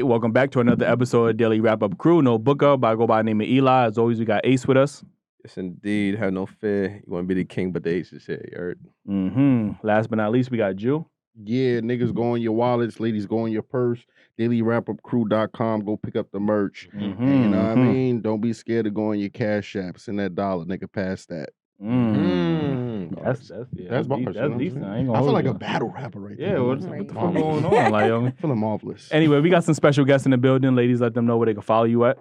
welcome back to another episode of Daily Wrap Up Crew. No booker, but I go by the name of Eli. As always, we got Ace with us. Yes, indeed. Have no fear. You want to be the king, but the ace is here. You heard? Last but not least, we got Jew. Yeah, niggas go in your wallets, ladies go in your purse. Dailyrapupcrew.com. Go pick up the merch. And you know what I mean? Don't be scared to go in your cash app. Send that $1, nigga, past that. That's bars, decent. I feel like a battle rapper right there. Yeah, what the fuck going on? Like, I'm feeling marvelous. Anyway, we got some special guests in the building. Ladies, let them know where they can follow you at.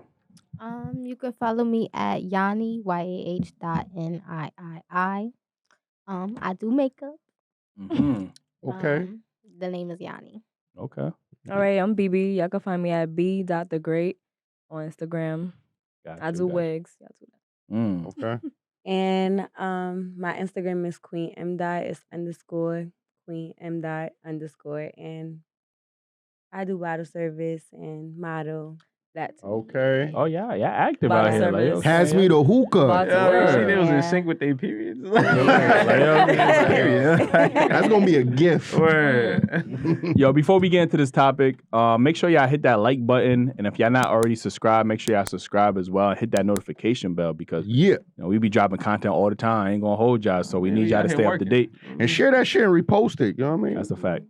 You can follow me at Yanni YAH.NIII. I do makeup. Okay. The name is Yanni. Okay. All right, I'm BB. Y'all can find me at b.thegreat on Instagram. I do wigs. Y'all do that. Okay. And my Instagram is Queen M. It's _ Queen M. _ and I do bottle service and model. That too. Okay. Oh yeah, active Bottle out here. Like, service. Pass me the hookah. See, they was in Yeah. sync with their periods. That's gonna be a gift. Word. Yo, before we get into this topic, make sure y'all hit that like button, and if y'all not already subscribed, make sure y'all subscribe as well and hit that notification bell because we be dropping content all the time. I ain't gonna hold y'all, so we need y'all to stay up to date. And share that shit and repost it. You know what I mean? That's a fact.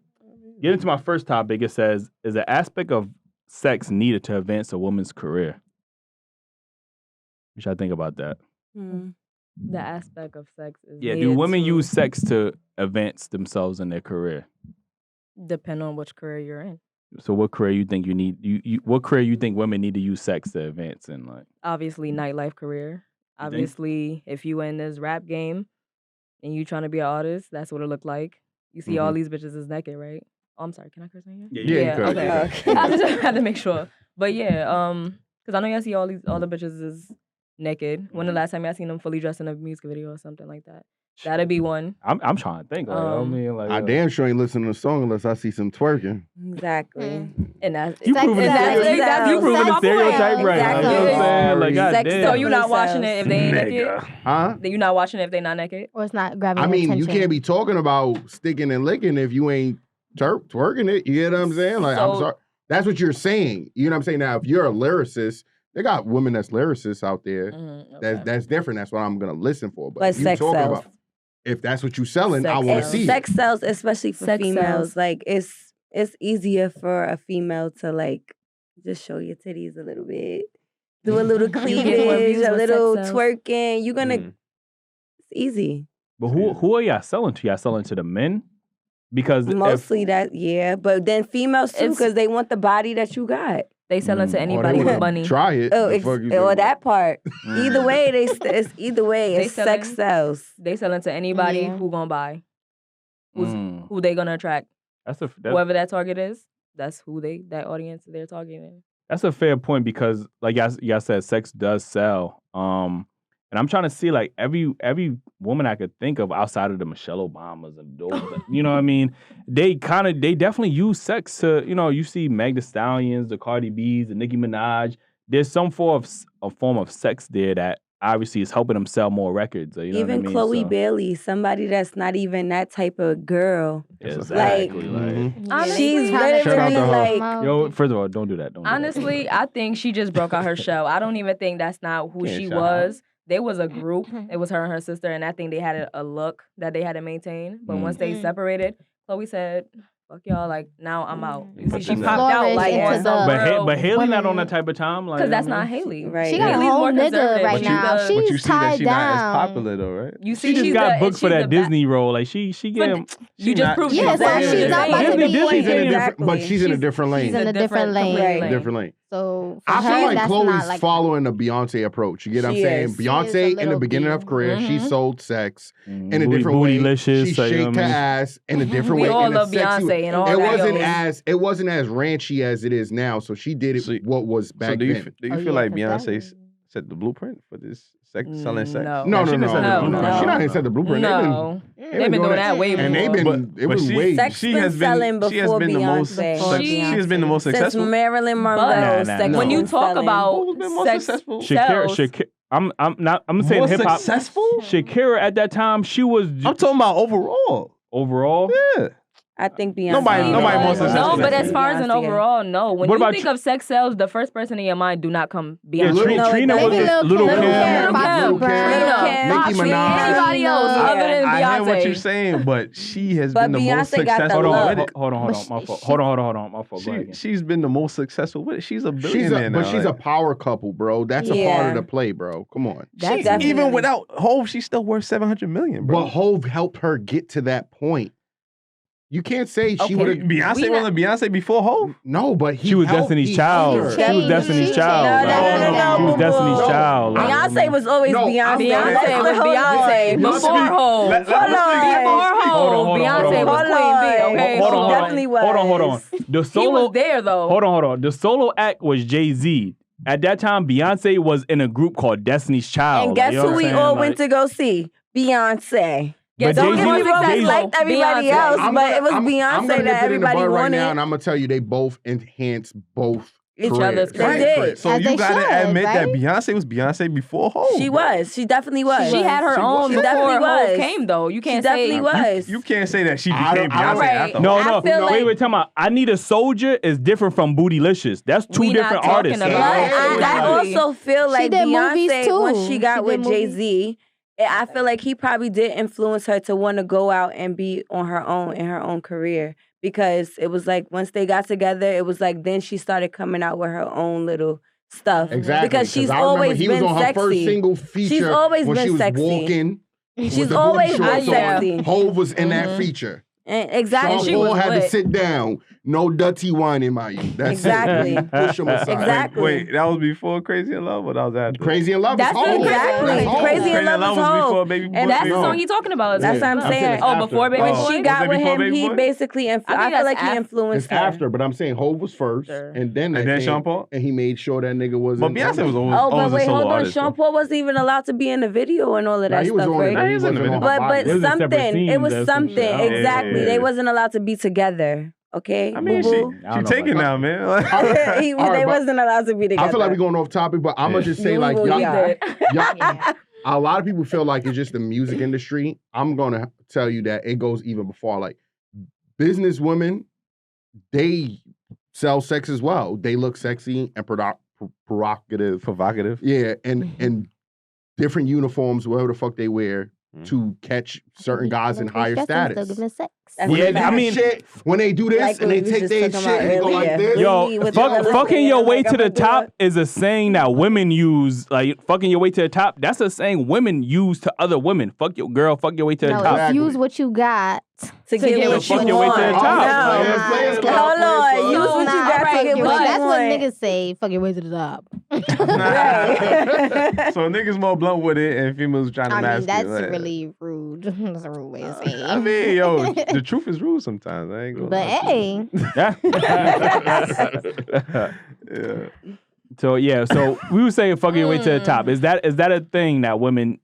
Get into my first topic. It says, is an aspect of sex needed to advance a woman's career? What should I think about that? The aspect of sex is Yeah, do needed women to use sex to advance themselves in their career? depend on which career you're in. So what career you think you need? What career you think women need to use sex to advance in? Like, Obviously, nightlife career. Obviously, if you in this rap game and you trying to be an artist, that's what it look like. You see all these bitches is naked, right? Oh, I'm sorry. Can I curse on here? Yeah, you could. Okay. I just had to make sure. But yeah, because I know y'all see all the bitches is naked. When the last time y'all seen them fully dressed in a music video or something like that? That'd be one. I'm trying to think. Like, I mean, like, I damn sure ain't listening to the song unless I see some twerking. Exactly. And that's you proving the stereotype right. Like, you know what I'm saying? Like, goddamn. So you not watching it if they ain't naked? Huh? You not watching it if they not naked? Or it's not grabbing I mean, attention. you can't be talking about sticking and licking if you ain't twerking it. You get what I'm saying? Like, I'm sorry. That's what you're saying. You know what I'm saying? Now, if you're a lyricist, they got women that's lyricists out there. That's different. That's what I'm going to listen for. But you sex talking sells. about, if that's what you selling, I want to see Sex it. sells, especially for Sex females. sells. Like, it's easier for a female to, like, just show your titties a little bit. Do a little cleavage, a little twerking. You're going to... It's easy. But who are y'all selling to? Y'all selling to the men? Because Mostly that, yeah. But then females, too, because they want the body that you got. They selling to anybody with money. Try it. Or that part. Either way, it's either way. It's sex sells. They selling to anybody who gonna buy. Who they gonna attract. Whoever that target is, that's who that audience they're targeting. That's a fair point because, like y'all said, sex does sell. And I'm trying to see, like, every woman I could think of outside of the Michelle Obamas and those, you know what I mean? They definitely use sex to, you see Meg Thee Stallions, the Cardi B's, the Nicki Minaj. There's some form of sex there that obviously is helping them sell more records. You know even what I mean? Chloe Bailey, somebody that's not even that type of girl. Exactly. She's literally like... Yo, first of all, don't do that. Honestly, I think she just broke out her shell. I don't even think that's not who she was. They was a group. It was her and her sister, and I think they had a look that they had to maintain. But once they separated, Chloe said, "Fuck y'all!" Like, now I'm out. You see, she popped out like on some but Haley not on that type of time, like, because that's not Haley, right? She got a whole nigga right now. But you She's see that tied she's not as down. popular though, right? You see, she just got booked for that Disney role. Like she get. You just proved Yeah, so she's not about to be. But she's in a different lane. She's in a different lane. A different lane. So I feel like that's Chloe's not like following the Beyonce approach. You get what I'm saying? Beyonce in the beginning of her career, she sold sex in a different way. She shaked her ass in a different way. We all love Beyonce and all that. It wasn't as ranchy as it is now. So she did it what was back then. Do you feel like Beyonce set the blueprint for this selling sex? No. She not set the blueprint. No. They've been doing that way before. And they've been, it was way. Sex been selling before Beyonce. She has been the most successful. Since Marilyn Monroe. When you talk about who's been more sex, successful? Shakira, I'm saying hip hop. Successful? Shakira at that time, she was. I'm talking about overall. Overall? Yeah. I think Beyonce. Nobody more successful. No, but than as far as an Beyonce. overall, no. When What you about think of sex sales, the first person in your mind do not come Yeah, Beyonce. No, Trina was maybe just Little Kim. Little Kim, Nicki Minaj. Anybody else Yeah. other than I hear what Beyonce. you're saying, but she has But been the most Beyonce got the successful look. with it. Hold on. My fault. Hold on. My fault. Go ahead again. She's been the most successful with it. She's a She's billionaire now. but she's a power couple, bro. That's a part Yeah. of the play, bro. Come on. That's She, definitely- even without Hov, she's still worth $700 million, bro. But Hov helped her get to that point. You can't say she Okay. would have. Beyonce wasn't Beyonce before Hov? No, but he She was helped- Destiny's he Child. helped She her. was Destiny's Child. No, She was boo-boo. Destiny's No. Child. Beyonce was always No, Beyonce. Beyonce was Hold Beyonce on. before Hov. Let- Hold on. Before Hov, Hold on. Beyonce was Hold Queen B. on. Okay, Hold on. Definitely was. Hold on. The He solo. was there though. Hold on. The solo act was Jay-Z. At that time, Beyonce was in a group called Destiny's Child. And guess you know who what we I'm all saying? went to go see? Beyonce. But Don't get Jay-Z- me wrong, we Jay-Z- liked everybody else, but it was I'm Beyonce gonna that nip it in the everybody bud right wanted. now, and I'm gonna tell you, they both enhance both Each careers. other's They careers. did. So As you they gotta should, admit that right? Beyonce was Beyonce before Hov. She was. She definitely was. She had her She own was. before Definitely Hov was. came though. You She can't definitely say was. You can't say that she I became don't- I Beyonce don't- after No, I no. feel like- Wait, time out. I Need a Soldier is different from Bootylicious. That's two We not different talking artists. about- But I Exactly. also feel like did movies Beyonce, too. once she got She with did movies. Jay-Z, I feel like he probably did influence her to want to go out and be on her own in her own career. Because it was like once they got together, it was like then she started coming out with her own little stuff. Exactly. Because she's I remember always he been was on her first sexy. single feature. She's always when been she was sexy. walking. She's with the always booty been shorts sexy. on. Hov was in that Mhm. feature. And Sean exactly. she Paul was had to lit. sit down. No dirty wine in my you. That's Exactly. it. Push him aside. Exactly. Wait, that was before Crazy in Love, or that was after? Crazy in Love That's is Hov. exactly. That's Hov. Crazy in Love was is Hov. before Baby Boy. And that's the No. song you talking about. That's what I'm saying. Oh, before Baby When Boy. she Was got it with before him, Baby he Boy? basically, I think feel that's like he after. influenced It's her. after, but I'm saying Hov was first, Sure. and then And then came, Sean Paul? and he made sure that nigga was. But Beyonce was always, Oh, but always wait, a solo hold on. artist. Sean Paul wasn't even allowed to be in the video and all of Nah, that he was stuff, on it, right? but he He's in the wasn't on video. her But body. It was a separate something. It scenes was or some something. shit. Oh, Exactly. yeah. They wasn't allowed to be together. Okay. I mean, Boo-boo. I don't she know taking about now, man. All right, They but wasn't allowed to be together. I feel like we're going off topic, but I'm gonna just say Yeah, like we y'all, are. y'all, a lot of people feel like it's just the music industry. I'm gonna tell you that it goes even before. Like business women, they sell sex as well. They look sexy and provocative. Provocative. Yeah, and different uniforms, whatever the fuck they wear, to catch certain guys in higher status. That's When Yeah, they do I that mean- shit, when they do this Like and we they was take just their talking shit and they about go like earlier. this. Yo, With fuck, the other fucking thing, your I'm way like, to I'm the gonna do top it. is a saying that women use. Like, fucking your way to the top, that's a saying women use to other women. Fuck your girl, fuck your way to the No, top. Exactly. use what you got To get get what what you you your way to the want. top. No. Players club, Hold on. players Use club. what you got to Right, get you're what right. you That's what want. niggas say. Fuck your way to the top. Right. So niggas more blunt with it, and females trying to I mask mean, that's it. Like, really rude. That's a rude way of saying. I mean, yo, the truth is rude sometimes. I ain't gonna But lie to you. hey, Yeah. So yeah, so we were saying fucking your way to the top. Is that a thing that women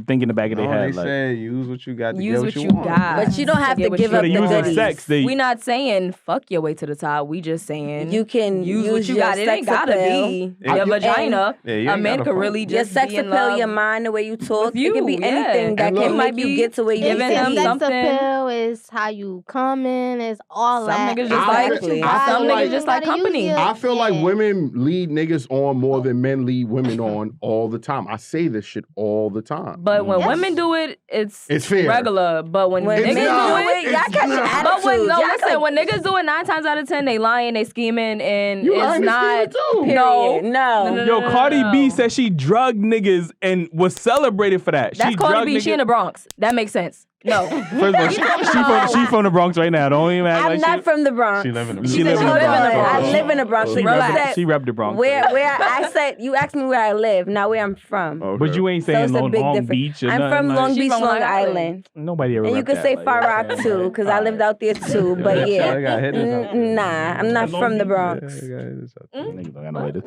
think in the back of their No, head? they Like, say use what you got to Use get what you want. got. But you don't have to Get what give you up they're the got. using goodies. sex. They We not saying fuck your way to the top. We just saying You can use what you your got. It ain't sex gotta appeal. be Yeah, your you- vagina. Yeah, you A ain't man gotta could fuck. really Your just sex be in appeal, love. your mind, the way you talk. with It could be you, yeah. anything that And can look, make you get to where you giving need to him be. sex something. appeal is how you come in. Is all Some that. niggas just I like feel- some I feel niggas like- just like Gotta use company. your- I feel like Yeah. women lead niggas on more than men lead women on all the time. I say this shit all the time. But when Yes. women do it, it's fair. regular. But when When niggas It's do not. it, y'all catch your It's not. but when attitudes. no, Y'all listen, like- when niggas do it 9 times out of 10, they lying, they scheming, and You it's lying and not. scheming too. No. No. No. yo, Cardi B No. said she drugged niggas and was celebrated for that. That's she Cardi drugged B. She niggas- in the Bronx. That makes sense. No. First of all, she from the Bronx right now. Don't even act I'm like not she. from the Bronx. She live in the She live in the Hold Bronx. on. Bronx. I live in the Bronx. She But you rep said she rep the Bronx. where I said you asked me where I live, not where I'm from. Okay. But you ain't So saying it's a Long, big Long difference. Beach or I'm nothing from like- Long She Beach, from Long Long Island. Island. Nobody ever And you rep could that, say like, Far you know Rock what I'm too, saying? because I lived out there too. But I yeah, got hit this out there. nah, I'm not from the Bronx. Yeah, I got hit this out there. Niggas don't got no hitters.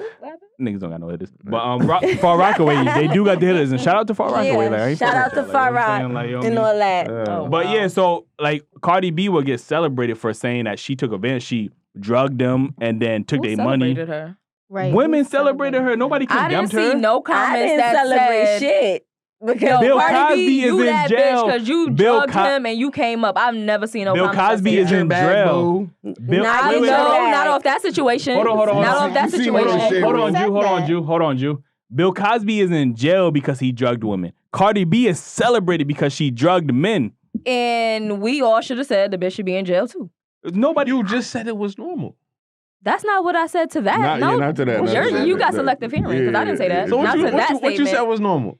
Niggas don't got no hitters. But Far Rockaway, they do got the hitters. And shout out to Far Rockaway. Like, I Yeah, ain't shout fucking out with to that, like, Far you know what I'm Rock saying? Like, you know and what I mean? all that. Yeah. But Wow. yeah, so like Cardi B will get celebrated for saying that she took advantage. She drugged them and then took Who their money. celebrated her? Right. Women Who celebrated her. Nobody I didn't condemned her. see no I comments didn't that celebrate said shit. Because Bill Cardi Cosby B, is you in that jail. bitch because you Bill drugged him and you came up. I've never seen no Bill comment that Cosby say is that. in Bag, jail. boo. Bill, Nah, wait, you wait, know hold on. that. Not off that situation. Hold on. Not off that You see what I'm situation. saying? Hold on, Who said that? Jew. Hold on, Jew. Bill Cosby is in jail because he drugged women. Cardi B is celebrated because she drugged men. And we all should have said the bitch should be in jail too. Nobody. You just said it was normal. That's not what I said to that. Not- no, yeah, not to that, not to that. You got That- selective hearing because I didn't say that. So Not to that what you said statement. was normal?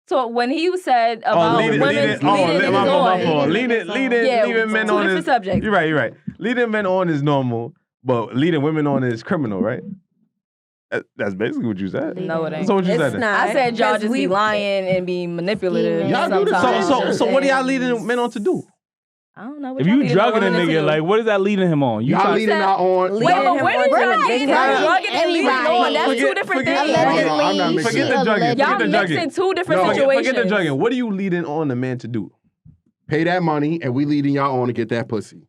So when he said about women leading is my fault. on, Leading men two on different is subjects. You're right. Leading men on is normal, but leading women on is criminal, right? That's basically what you said. No, it ain't. So what you It's said then? not. I said y'all Because just be lying and be manipulative. Y'all do the sometimes. same So what are y'all leading men on to do? I don't know. What If y'all you leading drugging a women to nigga, do. like, what is that leading him on? You Y'all trying- leading out on. Leading Wait, him but on where to did the y'all victim. drugging and leading Anybody. on? That's two different Forget- things. Allegedly. I'm not mixing Forget the it. drugging. Y'all Forget the drugging. mixing two different No. situations. Forget the drugging. What are you leading on a man to do? Pay that money, and we leading y'all on to get that pussy.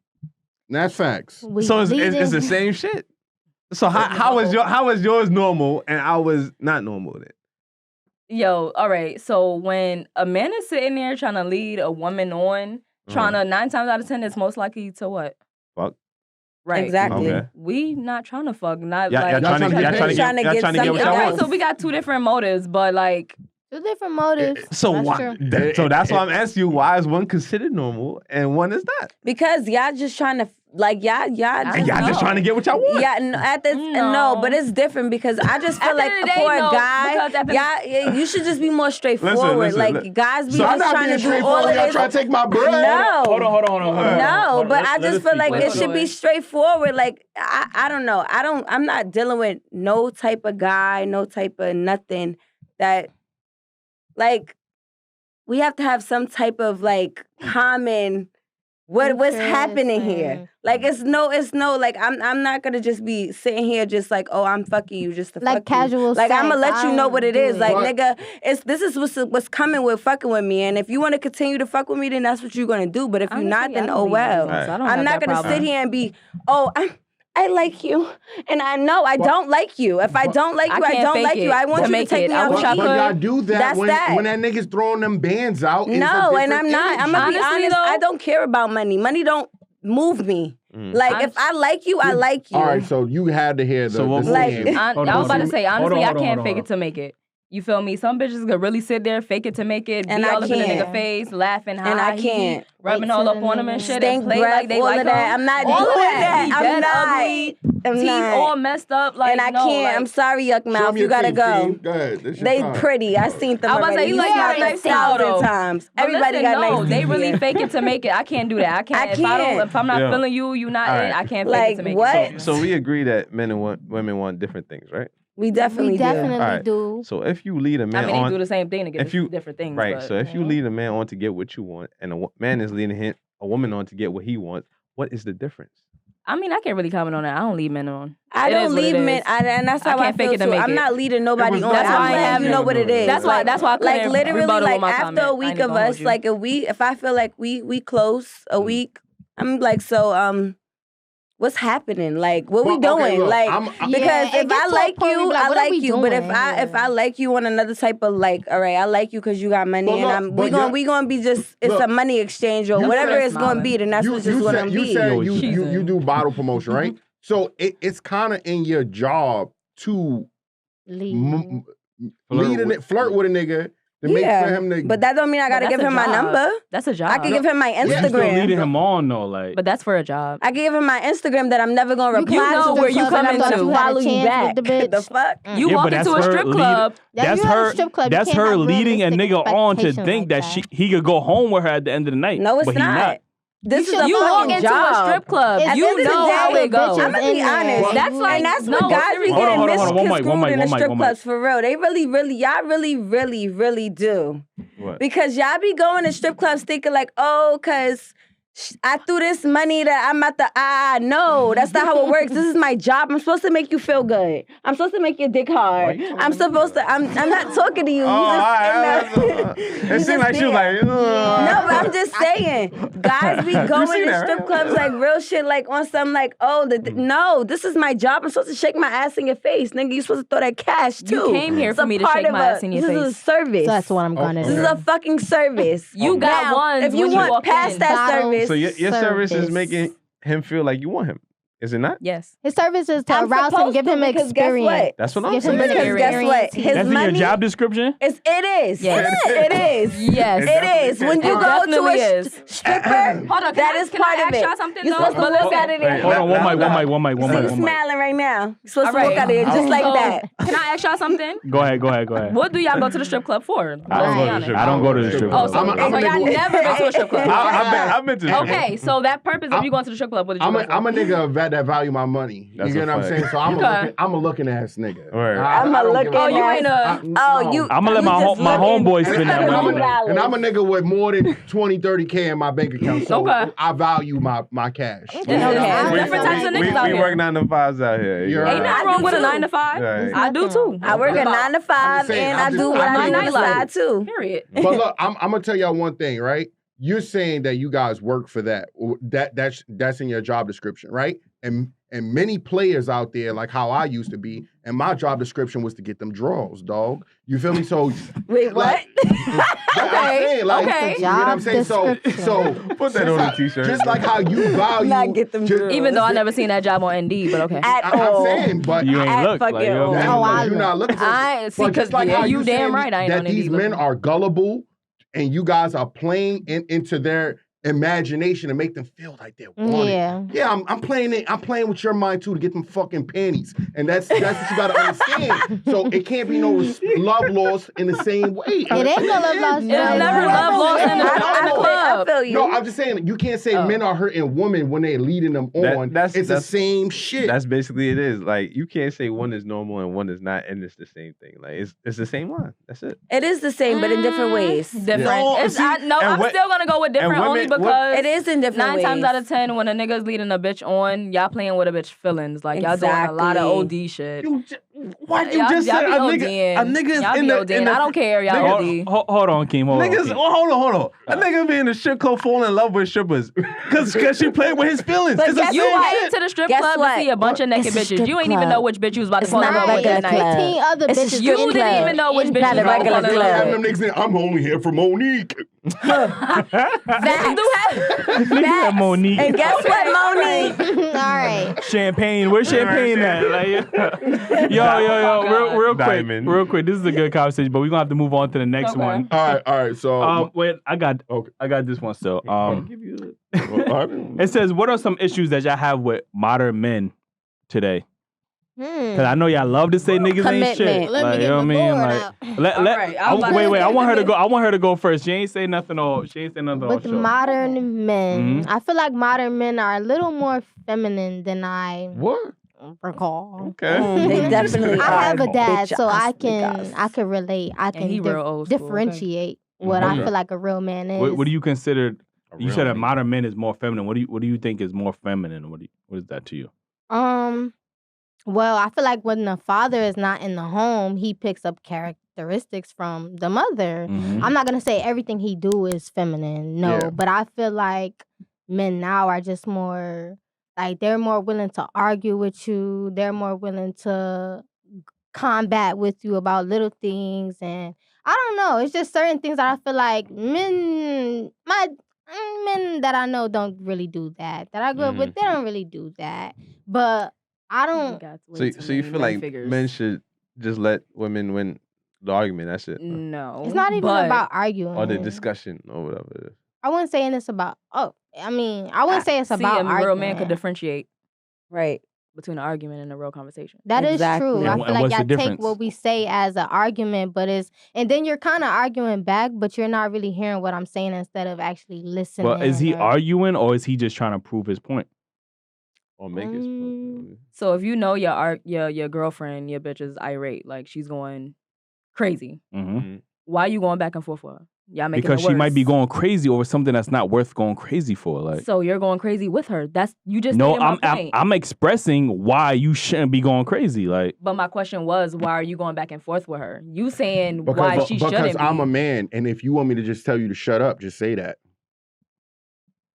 And that's facts. We So it's leading- the same shit. So how is yours normal and I was not normal then? Yo, all right. So when a man is sitting there trying to lead a woman on, trying to 9 times out of 10, it's most likely to what? Fuck. Right. Exactly. Okay. We not trying to fuck. Not Y'all like trying to trying to get get what something y'all Okay, want. so we got two different motives, but like Two different motives. So That's why? true. So that's why I'm asking you, why is one considered normal and one is not? Because y'all just trying to y'all And y'all just No. trying to get what y'all want. Yeah, no, but it's different because I just feel At the like end of the day, for a no, guy, because at the- y'all, you should just be more straightforward. Listen. Guys be So I'm just not trying being to do all straightforward. of Y'all this. trying to take my bread. No. Hold on. No, but I just feel like it should be Wait. straightforward. Like I don't know. I'm not dealing with no type of guy, no type of nothing that like we have to have some type of like common what's happening here. Like it's no like I'm not gonna just be sitting here just like, oh, I'm fucking you just to Like fuck casual you. Like I'm gonna sex, let you I know don't what it do is. it. Like But- nigga, this is what's coming with fucking with me. And if you wanna continue to fuck with me, then that's what you're gonna do. But if you're not, then oh well. I'm not gonna sit here and be, oh, I like you, and I know I don't like you. If I don't like you, I can't don't fake like you. it I want to you to make take it. me I out wish to I eat. But y'all do that That's when that. when that nigga's throwing them bands out. it's a No, and different I'm not. I'm gonna be Honestly, honest. though- I don't care about money. Money don't move me. Like if I like you, I like you. All right, so you had to hear the, So what- the Like- saying. I Hold was on, about to say, honestly, hold on, I can't hold fake on. it to make it. You feel me? Some bitches could really sit there, fake it to make it, And be I all up in the can't. nigga face, laughing, And I hi, can't. rubbing Wait all till up the on him and nigga- shit, Stink and play breath, like they all like of that. him. I'm not all doing of that. that. He I'm dead not. ugly, I'm teeth not. all messed up. Like And I no, can't. like, I'm sorry, yuck Show mouth. me You your gotta teeth, go. Steve. Go ahead. This your They time. pretty. I seen them I was about to say, already. he You like seen got them a nice style, 1,000 though. times. But Everybody listen, got no, nice they teeth really here. fake it to make it. I can't do that. I can't. If I'm not Yeah. feeling you, you not All it. right. I can't fake Like, it to make what? it. So we agree that men and women want different things, right? We definitely We do. definitely Alright. do. So if you lead a I man mean, they on, do the same thing to get if you- different things. right? But, So if you know. lead a man on to get what you want, and a man is leading a woman on to get what he wants, what is the difference? I mean, I can't really comment on that. I don't lead men on. I It don't is what lead it men, is. and that's I how I can't fake feel it to too. make I'm it. not leading nobody was on. That's why I I'm letting have you know what it is. That's why. That's why I couldn't Like literally, rebuttal like with my after comment. a I week ain't of gonna hold us, you. like if I feel like we close a week, I'm like, so what's happening? Like, what we Well, okay, doing? look, like, I'm- because Yeah, it if gets I to a like point where you, we like, I what are like we you. But if doing? if I like you on another type of like, all right, I like you because you got money, But and look, we but gonna be just it's look, a money exchange or you whatever said it's gonna be. Then that's you, just you what said, I'm you be. said Yo, you cheesing. do bottle promotion, right? So it's kind of in your job to Lead. flirt with a nigga to make for him to. But that don't mean I gotta that's give a him my job. number. That's a job. I can give him my You still Instagram. leading him on though, like. But that's for a job. I can give him my Instagram that I'm never gonna You reply know to where you because come I'm into. gonna You had a follow you chance back. with the bitch. The fuck? You Yeah, walk but into a that's her strip lead- club. That's you're at a her. strip club, you That's can't her have leading a realistic nigga on to expectations think like that he could go home with her at the end of the night. No, it's but he not. This is a You walk fucking into job. a strip club. At the You end of the know day, how it goes. bitches I'm gonna be in there. honest. That's like and that's no, what guys be seriously. getting Hold on, one mic, misconstrued in the strip one mic. clubs for real. They y'all really do. What? Because y'all be going to strip clubs thinking like, oh, cause I threw this money that I'm at the no, that's not how it works. This is my job. I'm supposed to make you feel good. I'm supposed to make your dick hard. I'm supposed to. I'm not talking to you. It seemed like she was like, no, but I'm just saying, guys be going to strip clubs like real shit, like on some like, no, this is my job. I'm supposed to shake my ass in your face, nigga. You supposed to throw that cash too. You came here for me to shake my ass in your face. This is a service. So that's what I'm gonna do. This is a fucking service. You got one. If you want past that service, so your service is making him feel like you want him. Is it not? Yes. His service is to arouse him, give him experience. That's what I'm Give him saying. Because guess what? His That's in money. your job description? It is. Yes. It is. Yes. It is. When you go to a stripper, Hold on, that is part of it. Y'all something You're supposed to walk out of there. Hold on, one mic. You smiling right now. You're supposed to walk out of there just like that. Can I ask y'all something? Go ahead. What do y'all go to the strip club for? I don't go to the strip club. So y'all never go to a strip club. I've been to the strip club. Okay, so that purpose of you going to the strip club, what did you go for? I'm a nigga that value my money. That's you get what I'm a saying? So I'm a looking ass nigga. Right. I'm a looking ass. you ain't a. I'm gonna let my homeboy spend that money. And I'm a nigga with more than 20, 30K in my bank account. So I value my cash. Different types of niggas out We here. work 9 to 5s out here. Ain't nothing wrong with a 9 to 5. Right. I do too. I work a 9 to 5 and I do what I do on the side too. Period. But look, I'm gonna tell y'all one thing, right? You're saying that you guys work for that. That's in your job description, right? And many players out there, like how I used to be, and my job description was to get them draws, dog. You feel me? So wait, what? Okay. You know what I'm saying? So Put that on a t-shirt. Just like how you value. Not get them draws. Even though I never seen that job on ND, but okay. At all. I'm saying, but You ain't look like yo. you're not looking for. I see, But because just like how you damn saying right I ain't that on these ND men looking. are gullible, and you guys are playing into their imagination and make them feel like they're wanted. Yeah, I'm playing it. I'm playing with your mind too to get them fucking panties, and that's what you gotta understand. So it can't be no love lost in the same way. It ain't no love lost. It's never love lost in the club. I feel you. No, I'm just saying you can't say men are hurting women when they're leading them on. It's the same shit. That's basically it is. Like you can't say one is normal and one is not, and it's the same thing. Like it's the same line. That's it. It is the same, but in different ways. Different. No, I'm still gonna go with different only because it is in different 9 ways. times out of 10, when a nigga's leading a bitch on, y'all playing with a bitch feelings. Like y'all doing a lot of OD shit. What you just said? A nigga is in the. I don't care. Y'all OD. Hold on, Keem. Hold on. A nigga be in the strip club falling in love with strippers because she played with his feelings. But you went to the strip club to see a bunch of naked bitches. You ain't even know which bitch you was about to fall in love with that night. 15 other bitches. You didn't even know which bitch you was about to fall in love with. I'm only here for Monique. Facts. Monique. And guess what, Monique? All right. Champagne. Where's champagne at? Like, real quick. This is a good conversation, but we're gonna have to move on to the next one. All right. So wait, I got this one still. It says, what are some issues that y'all have with modern men today? Cause I know y'all love to say niggas ain't shit. Let me get you know my what I mean? Like, wait. I want her to go first. She ain't say nothing. With modern men, I feel like modern men are a little more feminine than I recall. Okay. They definitely are. I have a dad, bitch so I ass can relate. I can he real old school, differentiate what I feel like a real man is. What do you consider? You said that modern men is more feminine. What do you think is more feminine? What is that to you? Well, I feel like when the father is not in the home, he picks up characteristics from the mother. Mm-hmm. I'm not gonna say everything he do is feminine, but I feel like men now are just more like they're more willing to argue with you. They're more willing to combat with you about little things, and I don't know. It's just certain things that I feel like men that I know don't really do that. That I grew up with, they don't really do that, but. I don't. So you feel like men should just let women win the argument? That's it. No, it's not even about arguing or the discussion or whatever it is. I wouldn't say it's about. I wouldn't say it's about arguing. A real man could differentiate right between an argument and a real conversation. That is true. I feel like y'all take what we say as an argument, and then you're kind of arguing back, but you're not really hearing what I'm saying instead of actually listening. Well, is he arguing or is he just trying to prove his point? Or make his point. So if you know your girlfriend, your bitch is irate, like she's going crazy. Mm-hmm. Why are you going back and forth with her? Y'all making because it worse. she might be going crazy over something that's not worth going crazy for. Like, so you're going crazy with her. That's you just no, stated my point. I'm expressing why you shouldn't be going crazy. Like, but my question was, why are you going back and forth with her? You saying Because why she shouldn't be. Because I'm a man, and if you want me to just tell you to shut up, just say that.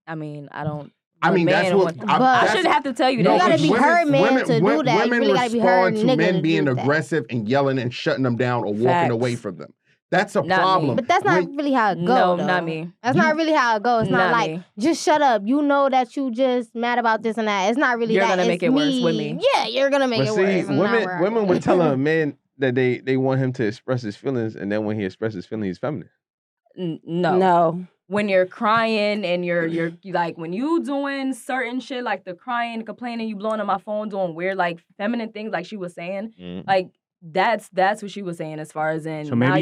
I mean, I don't. I mean, that's what. I shouldn't have to tell you that. You gotta be her man to do that. Women you really gotta be her respond to nigga men to being do that. aggressive and yelling and shutting them down or walking Facts. away from them. That's a Not problem. me. But that's not really how it goes. No, though. not me. That's not really how it goes. It's not like me. just shut up. You know that you just mad about this and that. It's not really You're that. gonna make it worse with me. Yeah, you're gonna make But it see, worse. women would tell a man that they want him to express his feelings, and then when he expresses his feelings, he's feminine. No. When you're crying and you're like when you doing certain shit like the crying, complaining, you blowing up my phone, doing weird like feminine things like she was saying, like that's what she was saying as far as in. so maybe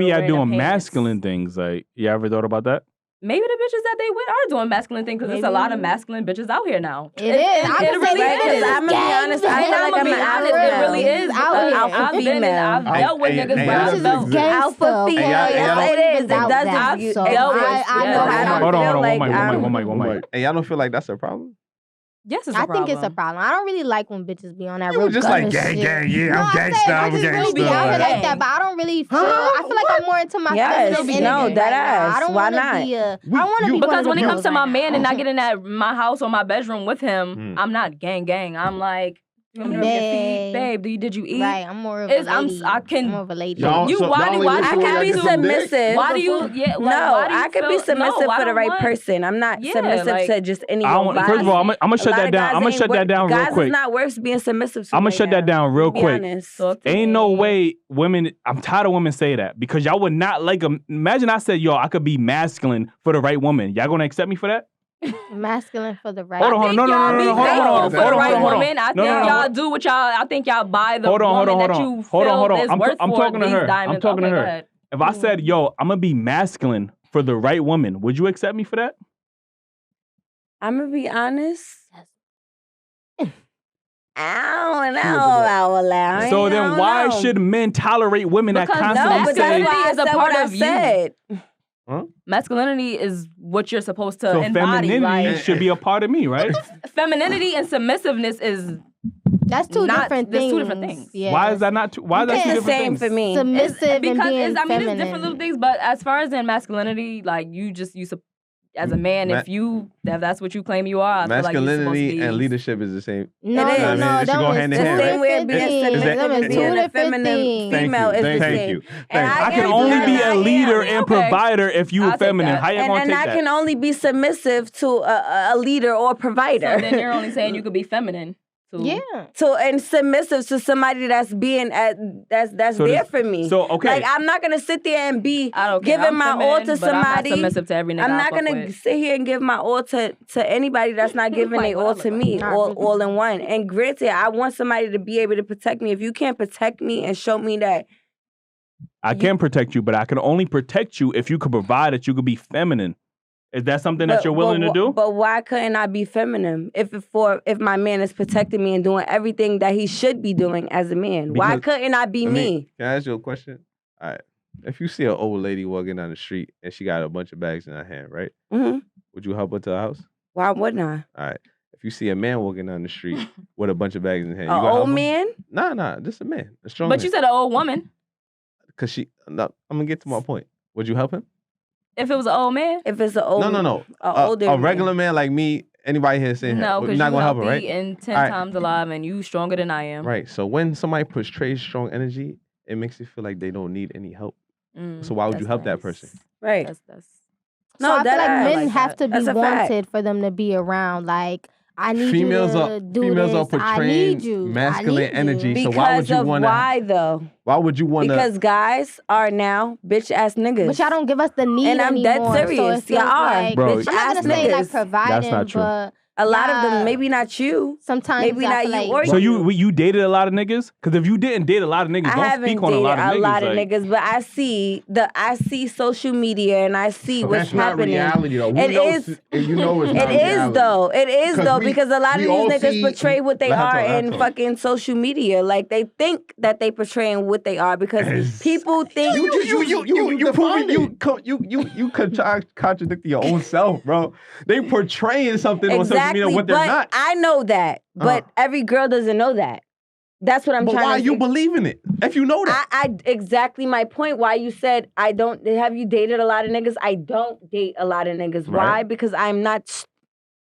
you're doing masculine things. Like, you ever thought about that? Maybe the bitches that they with are doing masculine things because there's a lot of masculine bitches out here now. It is. It really is. I'm gonna be honest. I feel like I'm an alpha. It really is. Alpha female. I've dealt with niggas where I felt Alpha female. Yes, it is. It does I've exist. dealt with. Hold on. One mic. And y'all don't feel like that's a problem? Yes, it's a I problem. think it's a problem. I don't really like when bitches be on that You real were just like, gang, shit. I'm gangsta, I'm Really gangsta. be out here like that, but I don't really feel. I feel like I'm more into my feminine no, energy that right now. ass. I don't Why want to not? be a. I want to be because when it comes to my right man now. and not getting at my house or my bedroom with him, I'm not gang. I'm like, you want me to rub your feet, babe? Did you eat? Right, I'm more of a lady. I'm more of a lady. Why do I can be submissive. Why do you? Yeah. No, I could be submissive for the right person. I'm not submissive to just anyone. First of all, I'm gonna shut that down. I'm gonna shut that down real quick. Guys is not worth being submissive to. I'm gonna shut that down real quick. Ain't no way women. I'm tired of women say that because y'all would not like them. Imagine I said, yo, I could be masculine for the right woman. Y'all gonna accept me for that? Masculine for the right. Hold on. No. For the right woman, I think y'all do what y'all. I think y'all buy the woman that you feel is worth I'm talking to her. I'm talking to her. If I said, yo, I'm gonna be masculine for the right woman, would you accept me for that? I'm gonna be honest. I don't know. So then why should men tolerate women that constantly say... Masculinity is a part of you. Huh? Masculinity is what you're supposed to so embody. Femininity should be a part of me, right? Femininity and submissiveness is... That's two different things. There's two different things. Yeah. Why is that not two? Why is that two different things? For me. Submissive and being it's feminine. different little things, but as far as in masculinity, like you as a man, if that's what you claim you are, I feel like you're supposed to be... and leadership is the same. No, it is. no, It should go hand in hand. The same way being submissive Them is and being a feminine female is the Thank same. you. And I can only be a leader and provider if you are feminine. How you gonna and take I that? can only be submissive to a leader or provider. So then you're only saying you could be feminine. Yeah. And submissive to somebody that's being that's So there for me. So okay. Like I'm not gonna sit there and be giving my all to somebody. I'm not submissive to every nigga I'm not gonna sit here and give my all to anybody that's not giving their all to me, all in one. And granted, I want somebody to be able to protect me. If you can't protect me and show me that I can protect you, but I can only protect you if you could provide that you could be feminine. Is that something that you're willing to do? But why couldn't I be feminine if my man is protecting me and doing everything that he should be doing as a man? Why couldn't I be me? Can I ask you a question? All right. If you see an old lady walking down the street and she got a bunch of bags in her hand, right? Mm-hmm. Would you help her to the house? Why wouldn't I? All right. If you see a man walking down the street with a bunch of bags in his hand, an old man? Nah, just a man, a strong man. But you said an old woman. Because I'm gonna get to my point. Would you help him? If it was an old man? If it's an old No. A regular man like me, anybody here saying no, you're not gonna help her, right? And 10 times alive, and you stronger than I am. Right. So when somebody portrays strong energy, it makes it feel like they don't need any help. So why would you help that person? Right. So I feel like men have to be wanted for them to be around. Like, I need females you to do females this. are portraying I need you. masculine energy. Because so why would you want to? Why though? Why would you want to? Because guys are now bitch ass niggas. But y'all don't give us the need and I'm anymore. dead serious. So y'all are. like, Bro, I'm not gonna say like providing, That's not true. but A lot of them, maybe not you. Sometimes maybe not you or So you dated a lot of niggas? Because if you didn't date a lot of niggas, I don't speak on a lot of niggas. a lot of niggas, but I see social media and I see what's happening. That's not reality though. It is. You know it's not It is reality. though. It is though because a lot of we these niggas portray what they are in talk. fucking social media. Like they think that they portraying what they are because people think you contradicting your own self, bro. They portraying something on social media what they're not. I know that, but every girl doesn't know that. That's what I'm trying to say. Why you believe in it if you know that? I exactly my point. Why you said I don't. Have you dated a lot of niggas? I don't date a lot of niggas. Right. Why? Because I'm not.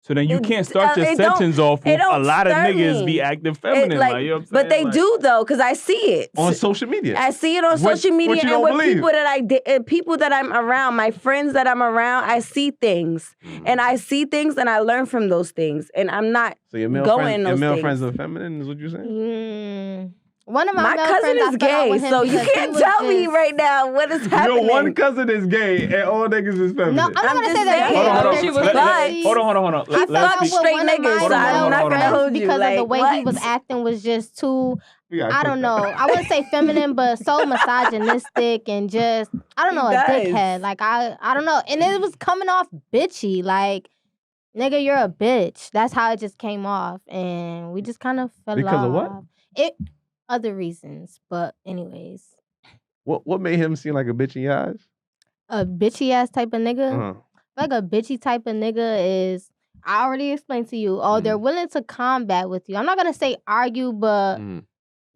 So then you can't start your sentence off with a lot of niggas be acting feminine. You know what I'm saying? But they do though, because I see it on social media. I see it on social media you and with believe? people that I'm around, my friends that I'm around. I see things, and I see things, and I learn from those things, and I'm not So your male friends are feminine, is what you're saying? One of my cousin is gay, so you can't tell me right now what is happening. Your one cousin is gay, and all niggas is feminine. No, I'm not gonna say that. Hold on. I fuck straight niggas, so I'm not gonna hold you. Because of the way what? he was acting was just too. I don't know. I wouldn't say feminine, but so misogynistic and just I don't know, a dickhead. Like I don't know, and it was coming off bitchy. Like nigga, you're a bitch. That's how it just came off, and we just kind of fell off. Because of what? Other reasons, but anyways. What made him seem like a bitch in your eyes? A bitchy ass type of nigga? Uh-huh. Like a bitchy type of nigga is, I already explained to you, they're willing to combat with you. I'm not going to say argue, but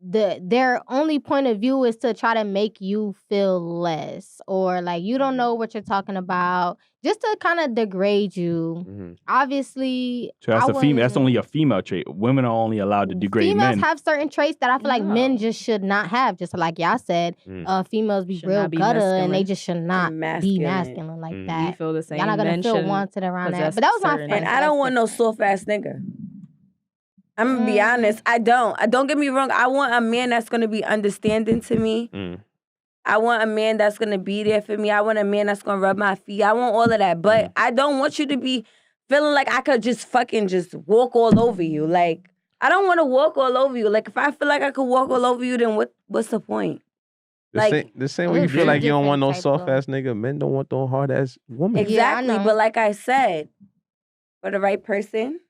their only point of view is to try to make you feel less. Or like you don't know what you're talking about. Just to kind of degrade you. Obviously, so that's only a female trait. Women are only allowed to degrade men. Females have certain traits that I feel like men just should not have. Just like y'all said, females be real gutter and they just should not be masculine like that. You feel the same. Y'all not gonna feel wanted around that. But that was my friend. And I don't want no soft ass nigga. I'm gonna be honest. I don't. Don't get me wrong. I want a man that's gonna be understanding to me. I want a man that's going to be there for me. I want a man that's going to rub my feet. I want all of that. But I don't want you to be feeling like I could just fucking just walk all over you. Like, I don't want to walk all over you. Like, if I feel like I could walk all over you, then what's the point? The same way you feel like you don't want no soft-ass nigga, men don't want no hard-ass woman. Exactly. But like I said, for the right person,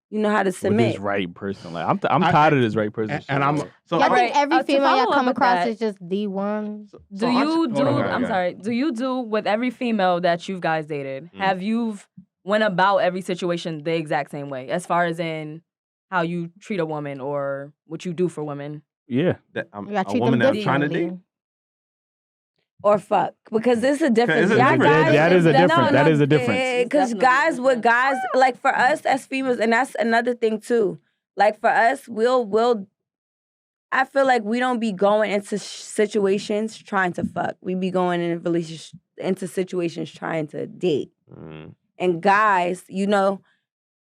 you know how to submit. With this right person. Like I'm tired of this right person. And I'm so I think every female y'all come across is just D1. Do you do with every female that you guys dated, have you went about every situation the exact same way as far as in how you treat a woman or what you do for women? Yeah. A woman that I'm trying to date? Or fuck, because this is a difference. That is a difference. That is a difference. Because guys, like for us as females, and that's another thing too. Like for us, we'll. I feel like we don't be going into situations trying to fuck. We be going into situations trying to date. And guys, you know,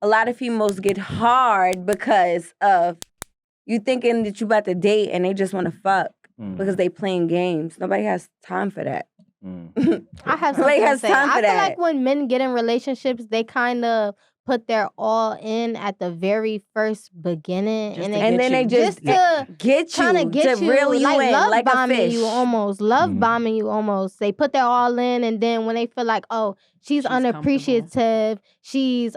a lot of females get hard because of you thinking that you about to date and they just want to fuck. Because they playing games. Nobody has time for that. I have something to say. I feel like when men get in relationships, they kind of put their all in at the very first beginning, and then they just get you, to reel you like in, love like bombing a fish. you almost, love bombing you almost. They put their all in, and then when they feel like, oh, she's unappreciative, she's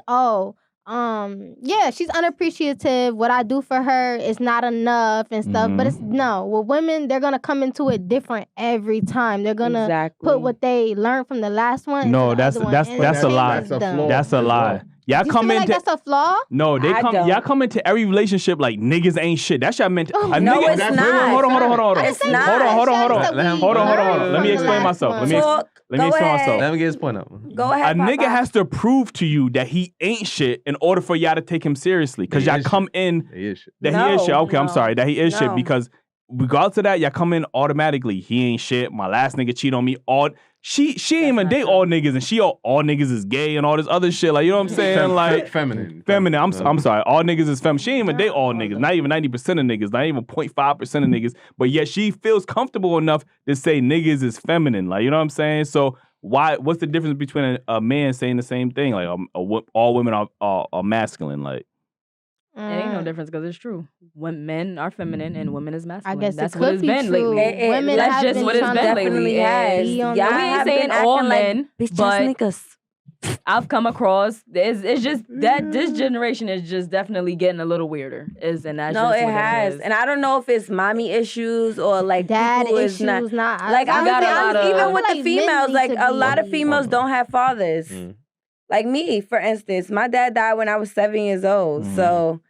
she's unappreciative. What I do for her is not enough and stuff. But it's with women, they're gonna come into it different every time. They're gonna put what they learned from the last one. No, that's a lie. That's a lie. Y'all come into that's a flaw? No, y'all come into every relationship like niggas ain't shit. That's y'all meant. No, it's not. Hold on. It's not. Hold on. Let me explain myself. Let me explain myself. Let me get his point up. Go ahead. A nigga has to prove to you that he ain't shit in order for y'all to take him seriously. Because y'all come in that he is shit. Okay, I'm sorry. That he is shit because regardless of that, y'all come in automatically. He ain't shit. My last nigga cheat on me. She ain't even date all niggas, and all niggas is gay and all this other shit. Like, you know what I'm saying? Like feminine. I'm sorry. All niggas is feminine. She ain't even date all niggas. Not even 90% of niggas. Not even 0.5% of niggas. But yet she feels comfortable enough to say niggas is feminine. Like, you know what I'm saying? So What's the difference between a man saying the same thing? Like all women are masculine. Like it ain't no difference because it's true. When men are feminine and women is masculine. I guess that's it what could it's be been true. lately. Women that's have just been what it's trying been to lately. Has. Be on Y'all the- we ain't have saying been all acting men, like bitch but niggas. I've come across it's just that this generation is just definitely getting a little weirder. No, just it what has, is. and I don't know if it's mommy issues or like Dad people issues. is not. I Like I got a don't lot think of- even with I the feel like men females, need like to a lot of be- females don't have fathers. Mm. Like me, for instance, my dad died when I was 7 years old, so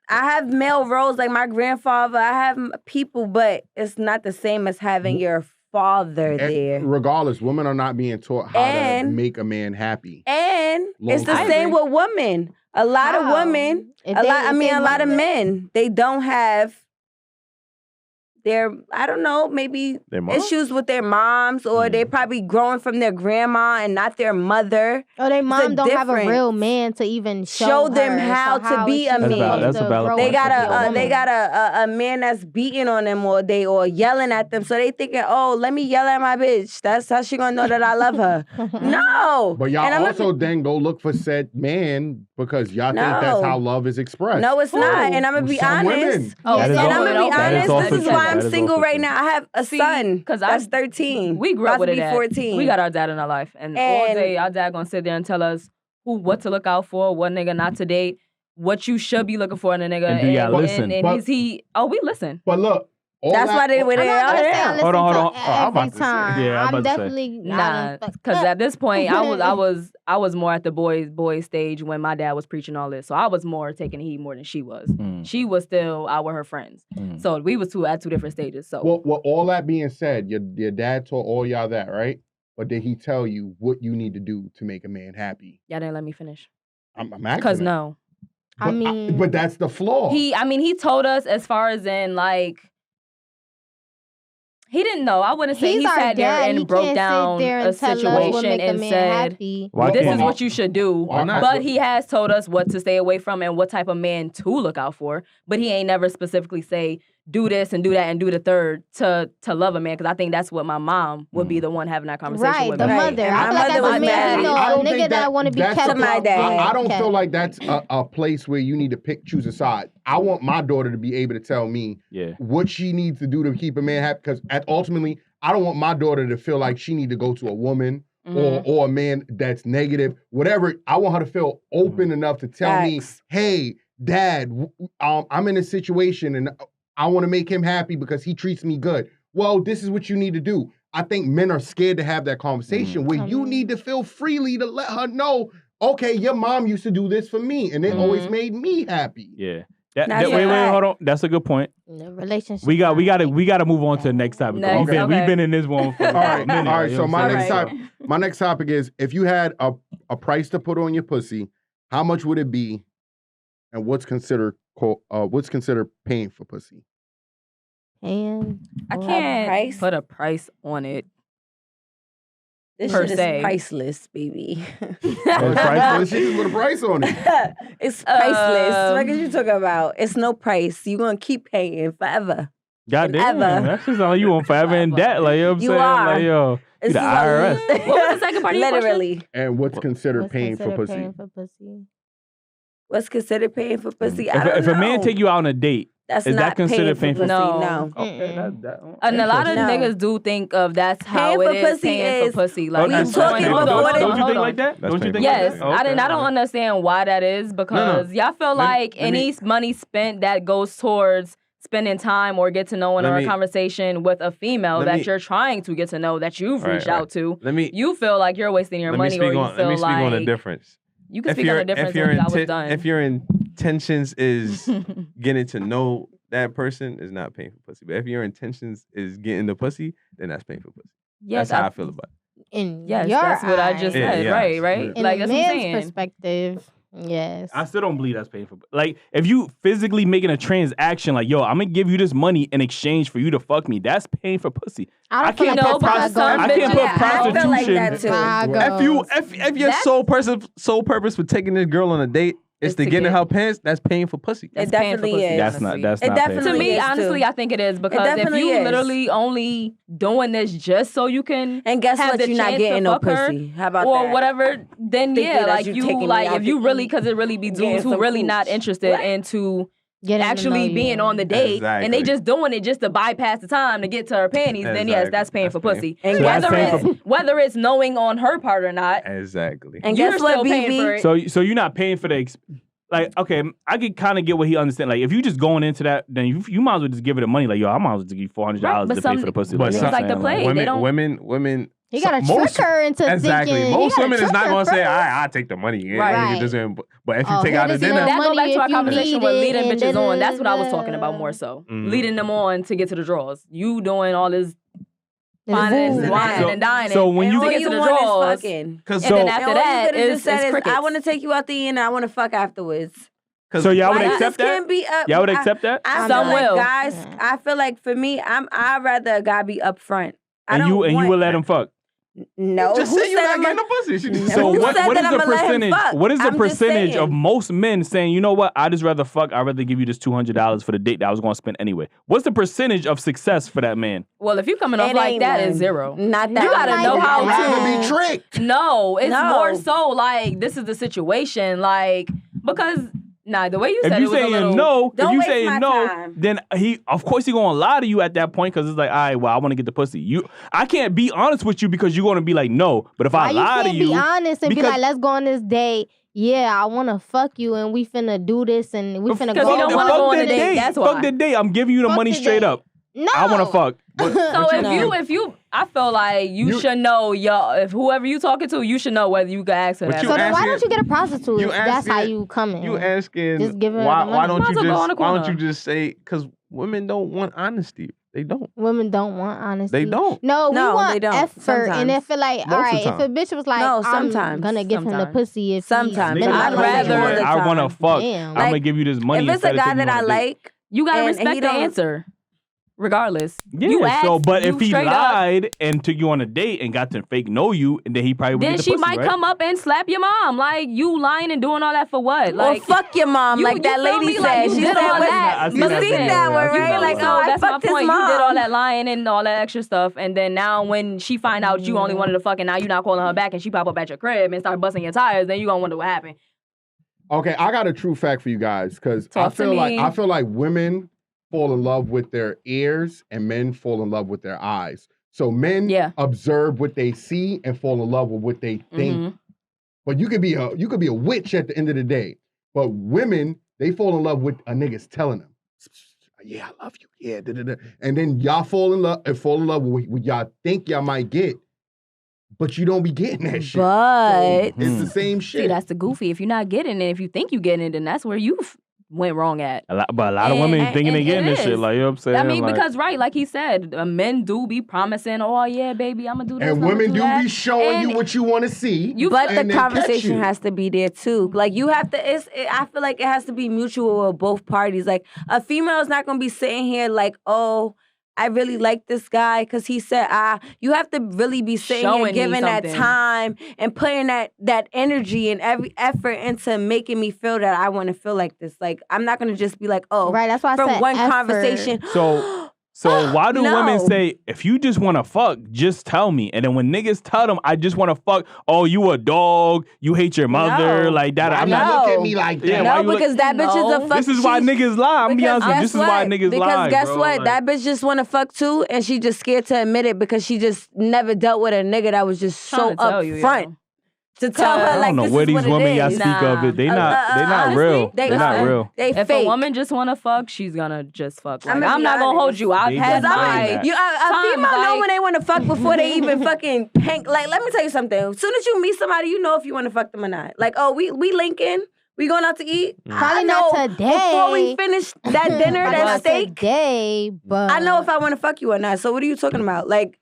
I have male roles like my grandfather. I have people, but it's not the same as having your father there. Regardless, women are not being taught how to make a man happy. And it's the Long same term. with women. A lot of How? women, If a they- lot. I if mean, they a lot of mother- men. They don't have their. I don't know. Maybe Their mom? issues with their moms, or they probably growing from their grandma and not their mother. Or their mom don't have a difference. real man to even Show them her. how So to be is a she man. supposed That's a to valid grow point. They got into be a woman? they got a man that's beating on them all day or yelling at them. So they thinking, oh, let me yell at my bitch. That's how she gonna know that I love her. No. But y'all And I'm also then go look for said man because y'all think that's No. how love is expressed. No, it's not. And I'm gonna be Some honest. women. Oh, That is And also- I'm gonna be that is honest. also This is true. why That I'm is single also right true. now. I have a See, son 'cause that's 13. We grew up about with to a be dad. 14. We got our dad in our life, and all And- day our dad gonna sit there and tell us what to look out for, what nigga not to date, what you should be looking for in a nigga. And do y'all listen? And But- we listen. But look, all That's that, why they were I'm there. not gonna say I Yeah. listen Hold on. to Oh, I'm about every to say- time. yeah, I'm I'm about to say. definitely Nah, because at this point, I was more at the boy stage when my dad was preaching all this, so I was more taking heed more than she was. She was still out with her friends, so we was at two different stages. So, well, all that being said, your dad taught all y'all that, right? But did he tell you what you need to do to make a man happy? y'all didn't let me finish I'm asking. because no, I mean, but that's the flaw. he told us as far as in like. He didn't know. I wouldn't say he's he our sat there dad. and He broke can't down sit there a and tell us what situation make a and man said, happy. Why this can't is he? what you should do. Why not? But he has told us what to stay away from and what type of man to look out for. But he ain't never specifically say, do this and do that and do the third to love a man. Because I think that's what my mom would be the one having that conversation Right, with the me. mother. And I my feel like mother as was a man, mad. you know, I a don't nigga think that want to be that's kept. To my dad. I don't kept. feel like that's a place where you need to choose a side. I want my daughter to be able to tell me what she needs to do to keep a man happy. Because ultimately, I don't want my daughter to feel like she need to go to a woman or a man that's negative. Whatever. I want her to feel open enough to tell me, hey, Dad, I'm in a situation and I want to make him happy because he treats me good. Well, this is what you need to do. I think men are scared to have that conversation where you need to feel freely to let her know, okay, your mom used to do this for me and it always made me happy. Yeah. That's Wait, a fact. hold on. That's a good point. The relationship. We got to move on to the next topic. Next, We've been in this one for All right, a minute. all right. you So know my what I'm next saying? my next topic is if you had a price to put on your pussy, how much would it be, and what's considered paying for pussy? And I price? can't put a price on it. This per shit se. is priceless, baby. Let's just put a price on it. It's priceless. What are you talking about? It's no price. You're gonna keep paying forever. God damn. Forever. That shit sound like you on forever in debt. Like, you know what I'm You saying? are. Like, yo, you It's the just IRS. What was the second part of your question? Literally. And what's considered what's paying for considered pussy? paying for pussy? What's considered paying for pussy? I don't If know. a man take you out on a date, That's is that not considered paying for paying pussy. for- No. okay, And a lot of No. niggas do think of that's how Paying it for is pussy paying is- for pussy. Like we you talking hold on, before hold they- on, Don't you hold think on. like that? That's Don't you think Yes, like that? I don't understand why that is because y'all feel like any money spent that goes towards spending time or get to knowing or a conversation with a female that you're trying to get to know that you've reached out to, you feel like you're wasting your money or you feel let me speak like on the difference. you can speak on the difference if I was done. If your intentions is getting to know that person, is not paying for pussy. But if your intentions is getting the pussy, then that's paying for pussy. Yes, That's how I feel about it. Yes, that's what I just said. Yeah, right. In Like a that's what I'm man's saying. perspective, yes. I still don't believe that's paying for. Like, if you physically making a transaction, like, yo, I'm gonna give you this money in exchange for you to fuck me. That's paying for pussy. I I can't feel put like that's I can't put I feel like prostitution. that too. If your sole purpose for taking this girl on a date It's to get in her pants. That's paying for pussy. It definitely is. That's not. That's It not. definitely To me, is, honestly, too. I think it is because if definitely you is. literally only doing this just so you can And guess have what? the You're not chance getting to no fuck her pussy. How about or that? whatever, then Thinking yeah, that like you you taking me like out if to you really eat, because it really be getting dudes who some really not cooch. interested What? into Get 'em to actually know being you. on the date and they Exactly. just doing it just to bypass the time to get to her panties, then yes, Exactly. that's paying for That's paying pussy. And So that's whether paying it's whether it's knowing on her part or not, Exactly. And you're guess what, still paying for BB? it. So you're not paying for the. Like, okay, I can kind of get what he understand. Like, if you just going into that, then you might as well just give it the money. Like, yo, I might as well just give you $400 Right, but to pay some- for the pussy. But you know some- what I'm like the saying? play. They don't- Women. He got to most- trick her into Exactly. thinking. Most he gotta women is trick not her gonna say, first. "I take the money." Yeah, Right. you just- But if you Oh, take here out a this is dinner, your That go money back to if our you conversation need with it, leading and bitches on. That's what I was da-da-da-da. talking about more so. Mm. Leading them on to get to the draws. You doing all this It's finance, voodoo. whining, and dining. So when And you all to get you to the want is draws, fucking. because and then So- after And all that you could have is just said is, crickets. I want to take you out to eat and I want to fuck afterwards. So y'all would Why you accept just that? can't be up? Y'all would accept that? I Some feel like will. guys. I feel like for me, I'd rather a guy be upfront. I And don't you want, would let him fuck. No, just who say you're said not I'm getting a- no pussy. She just- So Who what said is that the I'ma let him percentage? fuck? What is the I'm just percentage of saying. most men saying, you know what? I just rather fuck. I'd rather give you this $200 for the date that I was going to spend anyway. What's the percentage of success for that man? well, if you coming off It like ain't that, none. is zero. Not that. You gotta one. know how I'd rather be tricked. No, it's No. more so like this is the situation. Like because the way you If said you it was a saying little. no, if Don't you waste saying my no, time. then of course he gonna lie to you at that point because it's like, all right, well, I want to get the pussy. I can't be honest with you because you're gonna be like, no. But if Why I lie to can't you, be honest and be because- like, let's go on this date. Yeah, I want to fuck you and we finna do this and we finna 'Cause go he don't on wanna this go on a date. date. That's Fuck why. the date. I'm giving you the Fuck money the straight date. up. No. I want to fuck. So I feel like you should know if whoever you talking to, you should know whether you can ask her But that. you So then why asking- don't you get a prostitute? you if That's how asking- you coming. You asking Just give her the why money. don't Might you as well go on just the why don't corner. you just say because women don't want honesty. They don't. Women don't want honesty. They don't. No, we No, want they don't. effort. And Sometimes. if it like, Most all of the right, if time. a bitch was like, No, I'm sometimes. gonna give him the Sometimes. pussy if Sometimes. he's Niggas I'd like, rather- "Yo, I want to fuck. Damn. I'm gonna Like, give you this money. If it's a instead of guy taking that you I on a date." like, You gotta and respect he the don't- answer, regardless. Yeah, you so asked, but you if he straight up, lied and took you on a date and got to fake know you, and then he probably would then get the she pussy, might right? come up and slap your mom. Like you lying and doing all that for what? well, Like fuck your mom, you- like you that feel lady me? said. Like, you She did said, all "What- that. I see you that see video, that yeah, one, I see right? that Like, one. oh, I that's my fucked his point. mom. You did all that lying and all that extra stuff, and then now when she find out you only wanted to fuck, and now you not calling her back, and she pop up at your crib and start busting your tires, then you gonna wonder what happened. Okay, I got a true fact for you guys because I Talk to feel me. like women fall in love with their ears and men fall in love with their eyes. So men Yeah. observe what they see and fall in love with what they think. Mhm. But you could be a witch at the end of the day. But women, they fall in love with a nigga's telling them, yeah, I love you. Yeah, da-da-da. And then y'all fall in love with what y'all think y'all might get. But you don't be getting that shit. But So it's the same See, shit. that's the goofy. If you're not getting it, if you think you getting it, then that's where you went wrong at. But a lot of women thinking they and getting it this shit. is. Like, you know what I'm saying? I mean, Like, because like he said, men do be promising, oh yeah, baby, I'm gonna do this. And I'ma women do that. be showing And you what you want to see. But and the then catch conversation you. has to be there too. Like you have to. I feel like it has to be mutual with both parties. Like a female is not gonna be sitting here like, oh, I really like this guy because he said you have to really be sitting Showing here me giving that something. time and putting that energy and every effort into making me feel that I want to feel like this. Like I'm not gonna just be like, oh, Right, that's why I from said one effort. conversation. So why do No. women say, if you just want to fuck, just tell me? And then when niggas tell them, I just want to fuck, oh, you a dog, you hate your mother, No. like that. Why I'm you not. look No. at me like that? Yeah, why No, you look- because that bitch is No. a fuck. This is why she's- niggas lie. I'm gonna be Because honest with you. guess This is why what? niggas because lie. guess bro. what? Like, That bitch just want to fuck too, and she just scared to admit it because she just never dealt with a nigga that was just so Trying to tell you, upfront yo. to tell her I like don't know this where is these what women it y'all is. speak of it. They not honestly, real. they They're not are. real. They If fake. a woman just want to fuck, she's gonna just fuck. Like, I'ma I'm be not gonna hold honest. you. I've They had just say my. that. A female know like- when they want to fuck before they even fucking hang. Like, let me tell you something. As soon as you meet somebody, you know if you want to fuck them or not. Like, oh, we linking. We going out to eat. Probably I not know today. Before we finish that dinner, Probably that not steak, today, but I know if I want to fuck you or not. So what are you talking about? Like,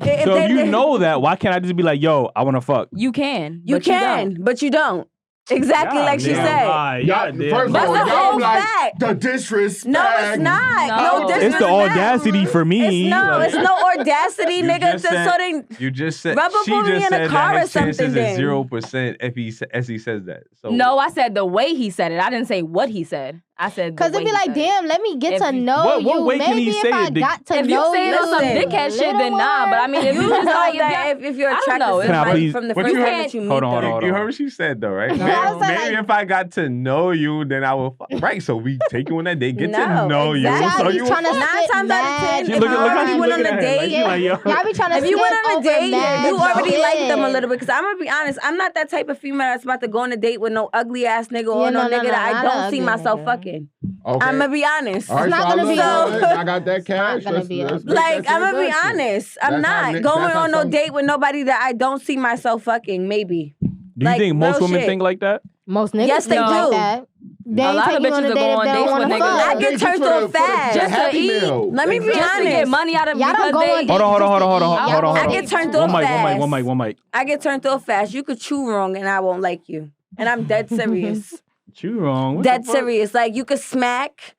So if you know that, why can't I just be like, yo, I want to fuck? You can. you but can, don't. but you don't. Exactly like she said. First of all, That's the y'all whole like fact. the disrespect. No, it's not. No disrespect. It's the audacity for me. It's no audacity, nigga. You just said rubber she put me just in a said car that or his chances something is then. 0% if he says that. So No, I said the way he said it. I didn't say what he said. I said Because it'd be like, damn, let me get to know you. What way can Maybe he if say I it? got to if know you say it on some dickhead shit, then nah. But I mean, if you just like, if you're I don't attracted know. to Can I somebody please- from the What first you time heard- that you meet Hold on, them. hold you heard what she said though, right? No, I was Maybe like- if I got to know you, then I will. Right, so we take you on that date, get to know you. exactly. So Y'all you be trying to will- 9 times out of 10, She if look you how already she went on looking a at her. Like, date, she like, yo. Y'all be trying to if you went skip on a over date, mad you already shit. liked them a little bit. Because I'm gonna be honest, I'm not that type of female that's about to go on a date with no ugly ass nigga or Yeah, no no, nigga no, that I not don't a see ugly myself nigga. fucking. Okay. I'm gonna be honest. All right, It's not so gonna be good. ugly. I got that cash. gonna be Let's ugly. make Like, that I'm gonna be transaction. honest. I'm That's how not Nick- going that's how on no some- date with nobody that I don't see myself fucking. Maybe. Do you Like, think most real women shit. think like that? Most niggas Yes, they think do. like that. They A ain't lot of taking you bitches on a will date go if on they dates don't with want to niggas. I fuck. get turned off fast. Just to Happy eat. Meal. Let me be Just to get honest. money out of Y'all don't because go they. on Hold on, hold on, hold on, hold on, Y'all hold on, go hold I on. get turned One off mic, fast. one mic. I get turned off fast. You could chew wrong and I won't like you. And I'm dead serious. You wrong. What Dead the fuck? serious. Like, you could smack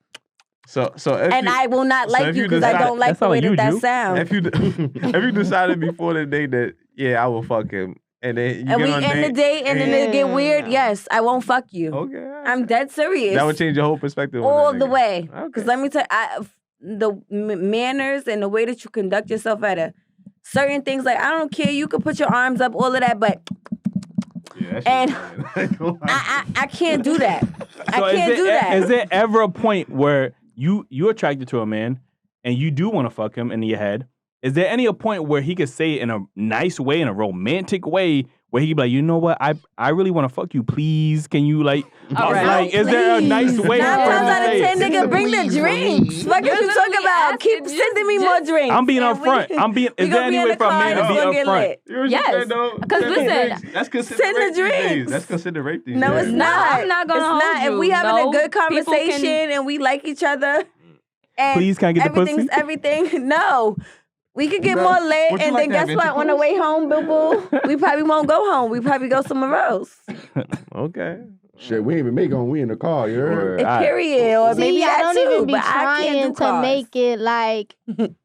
So if and you, I will not so like if you you because I decide- don't like That's the how way you that do. sounds. if you decided before the date that I will fuck him, and then you And get we on end the date and then it get weird, yes, I won't fuck you. Okay, I'm dead serious. that would change your whole perspective. all on that the nigga. way. Okay. Because let me tell you, the manners and the way that you conduct yourself at a certain things, like, I don't care, you can put your arms up, all of that, but Yeah, that and shit is I can't do that. So I can't do that. Is there ever a point where you're attracted to a man and you do want to fuck him in your head? Is there any a point where he could say it in a nice way, in a romantic way, where he could be like, you know what, I really want to fuck you, please? Can you like, All right. like, is there a nice way 9 for him times to out of say 10, it? nigga, bring the Please, drinks. please. What You're are you talking literally about? asking, Keep sending me more drinks. I'm being and upfront. we Is there gonna be any in way the for a car man and to it's be gonna get upfront? lit. You know what Yes. you said, though? 'Cause Send the listen, drinks. That's considered send the rape these days. drinks. That's considered rape these No, days. it's No, not. I'm not gonna It's hold not. you. If we having No, a good people can- conversation and we like each other, and Please, can I get the everything's pussy? everything. No. We could get No. more lit, Would you and like then to have guess what? On the way home, boo boo, we probably won't go home. We probably go somewhere else. Okay. Shit, we ain't even make on. We in the car. You heard? Word. A Alright. period, or See, maybe I that don't too. even be But I trying can't do to cars. make it like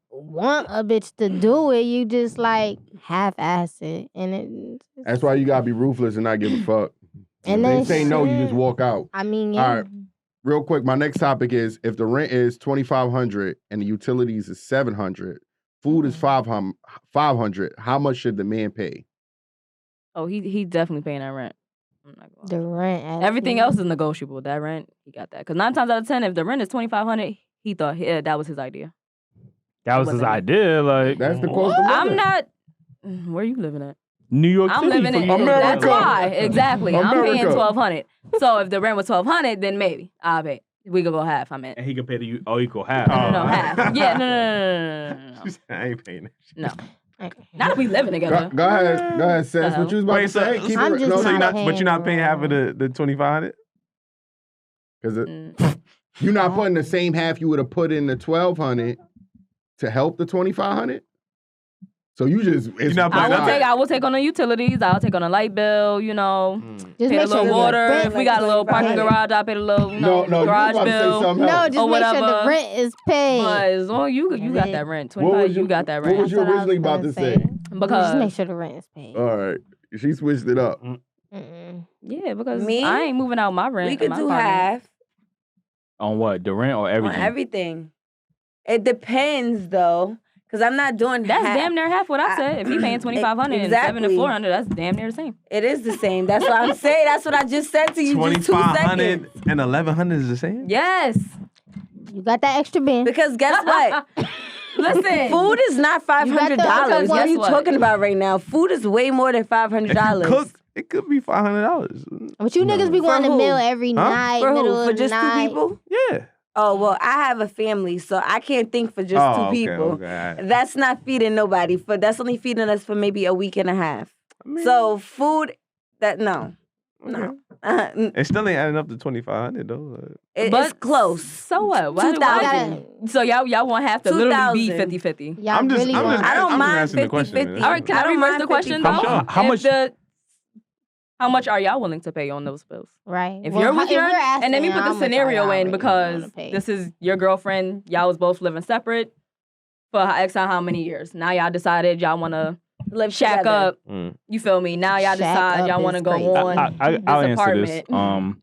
want a bitch to do it. You just like half-ass it, and it. That's why you gotta be ruthless and not give a fuck. And If then they say no, you shit. just walk out. I mean, All right. Real quick, my next topic is if the rent is $2,500 and the utilities is $700, food is $500. How much should the man pay? Oh, he definitely paying that rent. I'm not gonna the lie. rent. Everything else is negotiable. That rent, he got that. Because 9 times out of 10, if the rent is $2,500, he thought that was his idea. That was his wasn't me. idea. Like, That's the cost of living. I'm not. Where you living at? New York I'm City. living for in you. That's America. why exactly. I'm paying America. $1,200. So if the rent was $1,200, then maybe I'll pay. We could go half. I meant And he could pay the equal half. no, half. Yeah, no. She said, I ain't paying that shit. No. Not if we living together. Go ahead, Seth. What you was about Wait, to say? Keep I'm it, just no, so you're not not, but you're not paying half of paying the 2,500. because Mm. you're not putting the same half you would have put in the 1,200 to help the 2,500. So you just it's not I putting will that take. I will take on the utilities. I'll take on the light bill. You know, Just pay a make little sure the water. rent- If we got a little parking garage, I'll pay the little no, you was garage about to say bill. something No, else. just Or make sure the whatever. rent is paid. But as long you got that rent. What was 25, you- you got that what rent. was you That's what I originally about gonna to say? Because just make sure the rent is paid. All right, she switched it up. Mm-mm. yeah, because Me? I ain't moving out my rent. We in could my do apartment. half On what? The rent or everything? on everything. It depends though, because I'm not doing That's half. damn near half what I said. If he paying $2,500 and 7 to Exactly. $400, that's damn near the same. It is the same. That's what I'm saying. That's what I just said to you just 2 2,500 seconds. and 1,100 is the same. Yes. You got that extra bin. Because guess what? Listen. Food is not $500. because What are guess you what? talking about right now? Food is way more than If you $500. cook, it could be $500. But you niggas be For wanting a who? meal every Huh? night, For middle who? of For the just night. 2 people? Yeah. Oh, well, I have a family, so I can't think for just 2 people. Okay, all right. That's not feeding nobody. That's only feeding us for maybe a week and a half. I mean, So food, no. okay. Uh, It still ain't adding up to 2,500 though. it's close. So what? Why, 2,000. so y'all want half to literally be 2,000. 50-50. Y'all I'm just, really I'm want. just, I don't I'm mind asking the question. 50-50. All right, can I I don't reverse mind the question 50-50. though? How If much- the How much are y'all willing to pay on those bills? Right. If you're with your, and then we put how the much are scenario y'all in really because wanna pay? this is your girlfriend. Y'all was both living separate for X on how many years. Now y'all decided y'all want to Live shack together. up. You feel me? Now y'all Shack decide up y'all want to is go crazy. on I'll this answer this. apartment.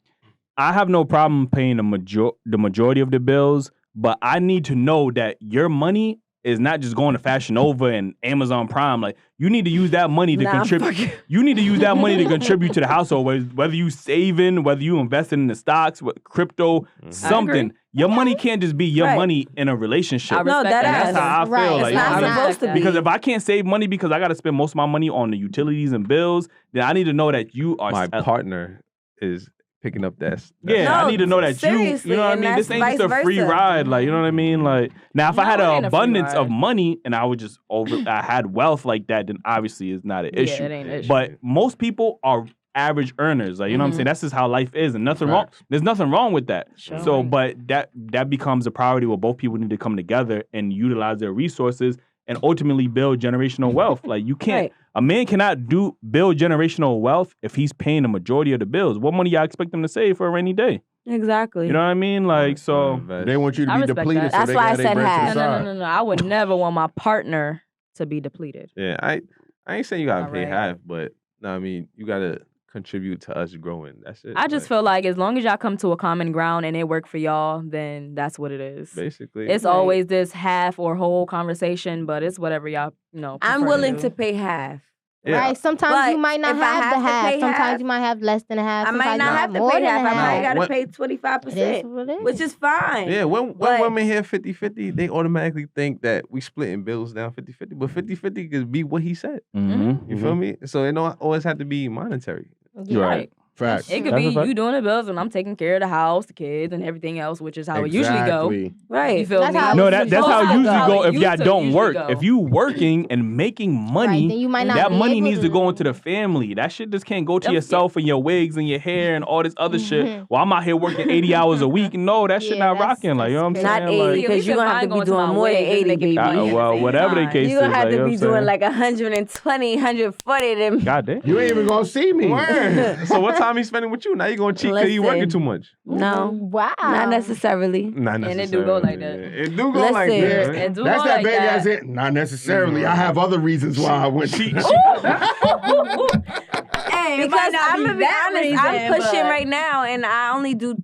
I have no problem paying the majority of the bills, but I need to know that your money is not just going to Fashion Nova and Amazon Prime. Like, you need to use that money to contribute. You need to use that money to contribute to the household, whether you saving, whether you investing in the stocks, crypto, something. Your money can't just be your money in a relationship. I respect that that. That's how I feel. Right. Like, It's not you know, supposed to be. because if I can't save money because I got to spend most of my money on the utilities and bills, then I need to know that you are My partner is picking up that. Yeah, No, I need to know that seriously, you know what I and mean? This that's ain't just a vice free versa. ride. Like, you know what I mean? Like, now if I had No, it an ain't a free abundance of ride. money and I would just I had wealth like that, then obviously it's not an issue. Yeah, it ain't an issue. But most people are average earners. Like, you know what I'm saying? That's just how life is, and nothing wrong. There's nothing wrong with that. Sure. So, but that becomes a priority where both people need to come together and utilize their resources and ultimately build generational wealth. Like, you can't. Right. A man cannot build generational wealth if he's paying the majority of the bills. What money y'all expect him to save for a rainy day? Exactly. You know what I mean? Like, so They want you to I be respect depleted, that. so That's they why I got their said bread to half. the side. No. I would never want my partner to be depleted. Yeah, I ain't saying you gotta All pay right. half, but no, I mean you gotta contribute to us growing. That's it. I just feel like as long as y'all come to a common ground and it work for y'all, then that's what it is. basically It's always this half or whole conversation, but it's whatever y'all, I'm prefer willing do. to pay half. Yeah. Right. Sometimes But you might not if I have the have to half. pay Sometimes half, you might have less than a half. I Sometimes might you not might have to more pay than half. a I might half. gotta pay 25%. It is what it is. Which is fine. Yeah, when But- women hear 50-50, they automatically think that we splitting bills down 50-50. But 50-50 could be what he said. mm-hmm. You feel me? So it don't always have to be monetary. Yeah. Right. Facts. It could That's be a fact. you doing the bills and I'm taking care of the house, the kids, and everything else, which is how it usually go. Exactly. Right. You feel That's me? how it No, usually that's goes. how it usually How go it if y'all used to don't usually work. go. If you working and making Right, money, then you might not that be money able needs to go into the family. That shit just can't go to Yep. yourself and your wigs and your hair and all this other shit. Mhm. Well, I'm out here working 80 hours a week. No, that shit Yeah, not rocking. Like, you know what I'm that's saying? Not 80, Like, because you're gonna have to be doing more than 80, baby. well, whatever the case You're gonna is, have like, you to know be what I'm doing saying? like 120, 140 them. God damn. You ain't even gonna see me. Word. So what time he spending with you? Now you gonna cheat because you working Listen. too much. No, Wow. not necessarily. Not And necessarily. it do go like that. It do go like Listen. that. It do That's go that like big that. as it. Not necessarily. I have other reasons why I went. Hey, it Because might not I'm gonna be that honest, reason, I'm pushing but- right now, and I only do